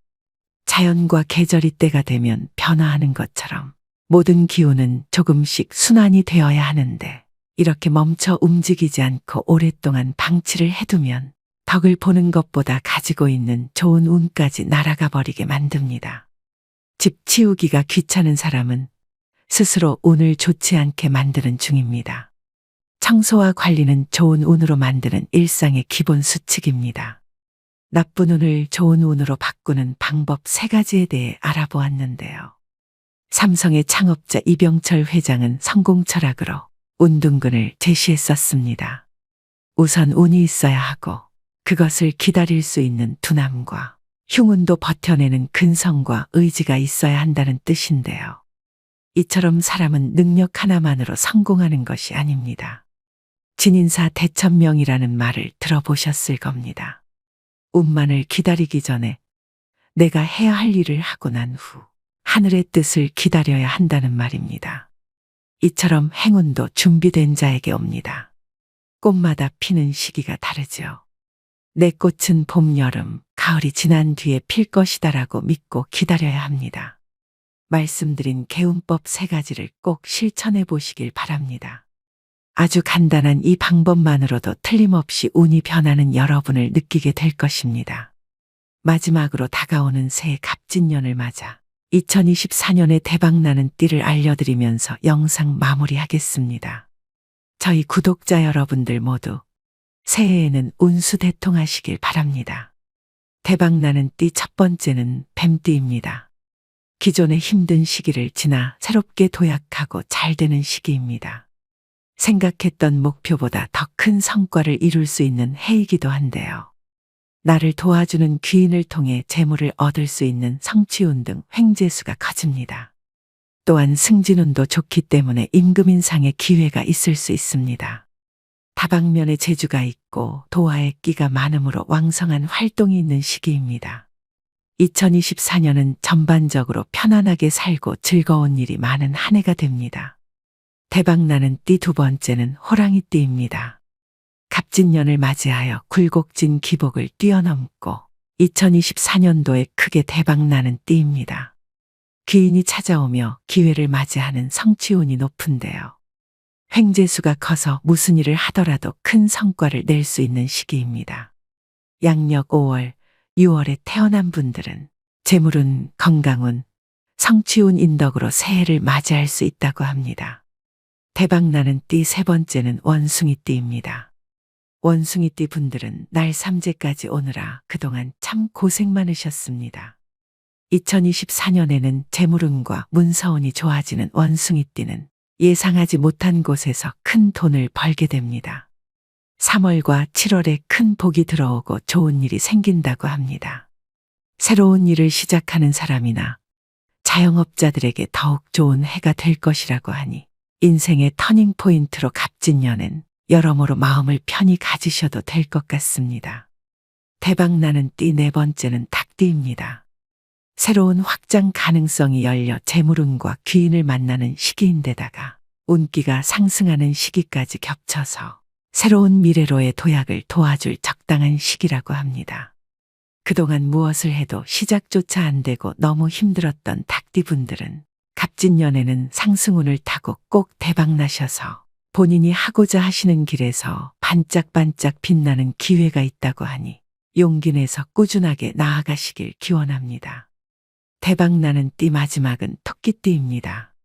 S1: 자연과 계절이 때가 되면 변화하는 것처럼 모든 기운은 조금씩 순환이 되어야 하는데 이렇게 멈춰 움직이지 않고 오랫동안 방치를 해두면 덕을 보는 것보다 가지고 있는 좋은 운까지 날아가 버리게 만듭니다. 집 치우기가 귀찮은 사람은 스스로 운을 좋지 않게 만드는 중입니다. 청소와 관리는 좋은 운으로 만드는 일상의 기본 수칙입니다. 나쁜 운을 좋은 운으로 바꾸는 방법 3가지에 대해 알아보았는데요. 삼성의 창업자 이병철 회장은 성공 철학으로 운둔근을 제시했었습니다. 우선 운이 있어야 하고 그것을 기다릴 수 있는 둔함과 흉운도 버텨내는 근성과 의지가 있어야 한다는 뜻인데요. 이처럼 사람은 능력 하나만으로 성공하는 것이 아닙니다. 진인사 대천명이라는 말을 들어보셨을 겁니다. 운만을 기다리기 전에 내가 해야 할 일을 하고 난 후 하늘의 뜻을 기다려야 한다는 말입니다. 이처럼 행운도 준비된 자에게 옵니다. 꽃마다 피는 시기가 다르죠. 내 꽃은 봄, 여름, 가을이 지난 뒤에 필 것이다라고 믿고 기다려야 합니다. 말씀드린 개운법 3가지를 꼭 실천해 보시길 바랍니다. 아주 간단한 이 방법만으로도 틀림없이 운이 변하는 여러분을 느끼게 될 것입니다. 마지막으로 다가오는 새해 갑진년을 맞아 2024년에 대박나는 띠를 알려드리면서 영상 마무리하겠습니다. 저희 구독자 여러분들 모두 새해에는 운수대통하시길 바랍니다. 대박나는 띠 첫 번째는 뱀띠입니다. 기존의 힘든 시기를 지나 새롭게 도약하고 잘 되는 시기입니다. 생각했던 목표보다 더 큰 성과를 이룰 수 있는 해이기도 한데요. 나를 도와주는 귀인을 통해 재물을 얻을 수 있는 성취운 등 횡재수가 커집니다. 또한 승진운도 좋기 때문에 임금 인상의 기회가 있을 수 있습니다. 다방면에 재주가 있고 도화의 끼가 많으므로 왕성한 활동이 있는 시기입니다. 2024년은 전반적으로 편안하게 살고 즐거운 일이 많은 한 해가 됩니다. 대박나는 띠 두 번째는 호랑이띠입니다. 갑진년을 맞이하여 굴곡진 기복을 뛰어넘고 2024년도에 크게 대박나는 띠입니다. 귀인이 찾아오며 기회를 맞이하는 성취운이 높은데요. 횡재수가 커서 무슨 일을 하더라도 큰 성과를 낼 수 있는 시기입니다. 양력 5월, 6월에 태어난 분들은 재물운, 건강운, 성취운 인덕으로 새해를 맞이할 수 있다고 합니다. 대박나는 띠 세 번째는 원숭이띠입니다. 원숭이띠 분들은 날 삼재까지 오느라 그동안 참 고생 많으셨습니다. 2024년에는 재물운과 문서운이 좋아지는 원숭이띠는 예상하지 못한 곳에서 큰 돈을 벌게 됩니다. 3월과 7월에 큰 복이 들어오고 좋은 일이 생긴다고 합니다. 새로운 일을 시작하는 사람이나 자영업자들에게 더욱 좋은 해가 될 것이라고 하니 인생의 터닝포인트로 갑진년엔 여러모로 마음을 편히 가지셔도 될 것 같습니다. 대박나는 띠 네 번째는 닭띠입니다. 새로운 확장 가능성이 열려 재물운과 귀인을 만나는 시기인데다가 운기가 상승하는 시기까지 겹쳐서 새로운 미래로의 도약을 도와줄 적당한 시기라고 합니다. 그동안 무엇을 해도 시작조차 안 되고 너무 힘들었던 닭띠분들은 갑진년에는 상승운을 타고 꼭 대박나셔서 본인이 하고자 하시는 길에서 반짝반짝 빛나는 기회가 있다고 하니 용기 내서 꾸준하게 나아가시길 기원합니다. 대박나는 띠 마지막은 토끼띠입니다.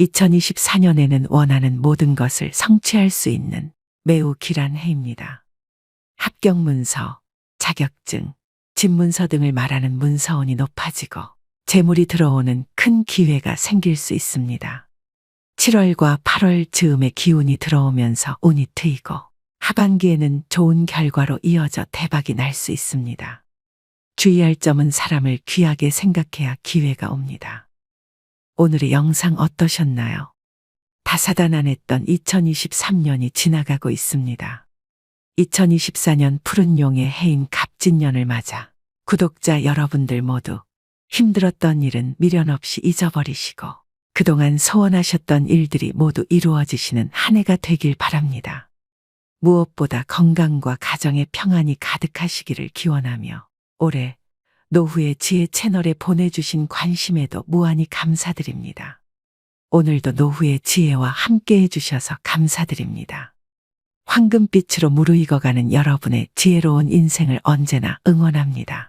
S1: 2024년에는 원하는 모든 것을 성취할 수 있는 매우 길한 해입니다. 합격 문서, 자격증, 집문서 등을 말하는 문서운이 높아지고 재물이 들어오는 큰 기회가 생길 수 있습니다. 7월과 8월 즈음에 기운이 들어오면서 운이 트이고 하반기에는 좋은 결과로 이어져 대박이 날 수 있습니다. 주의할 점은 사람을 귀하게 생각해야 기회가 옵니다. 오늘의 영상 어떠셨나요? 다사다난했던 2023년이 지나가고 있습니다. 2024년 푸른 용의 해인 갑진년을 맞아 구독자 여러분들 모두 힘들었던 일은 미련 없이 잊어버리시고 그동안 소원하셨던 일들이 모두 이루어지시는 한 해가 되길 바랍니다. 무엇보다 건강과 가정의 평안이 가득하시기를 기원하며 올해 노후의 지혜 채널에 보내주신 관심에도 무한히 감사드립니다. 오늘도 노후의 지혜와 함께 해주셔서 감사드립니다. 황금빛으로 무르익어가는 여러분의 지혜로운 인생을 언제나 응원합니다.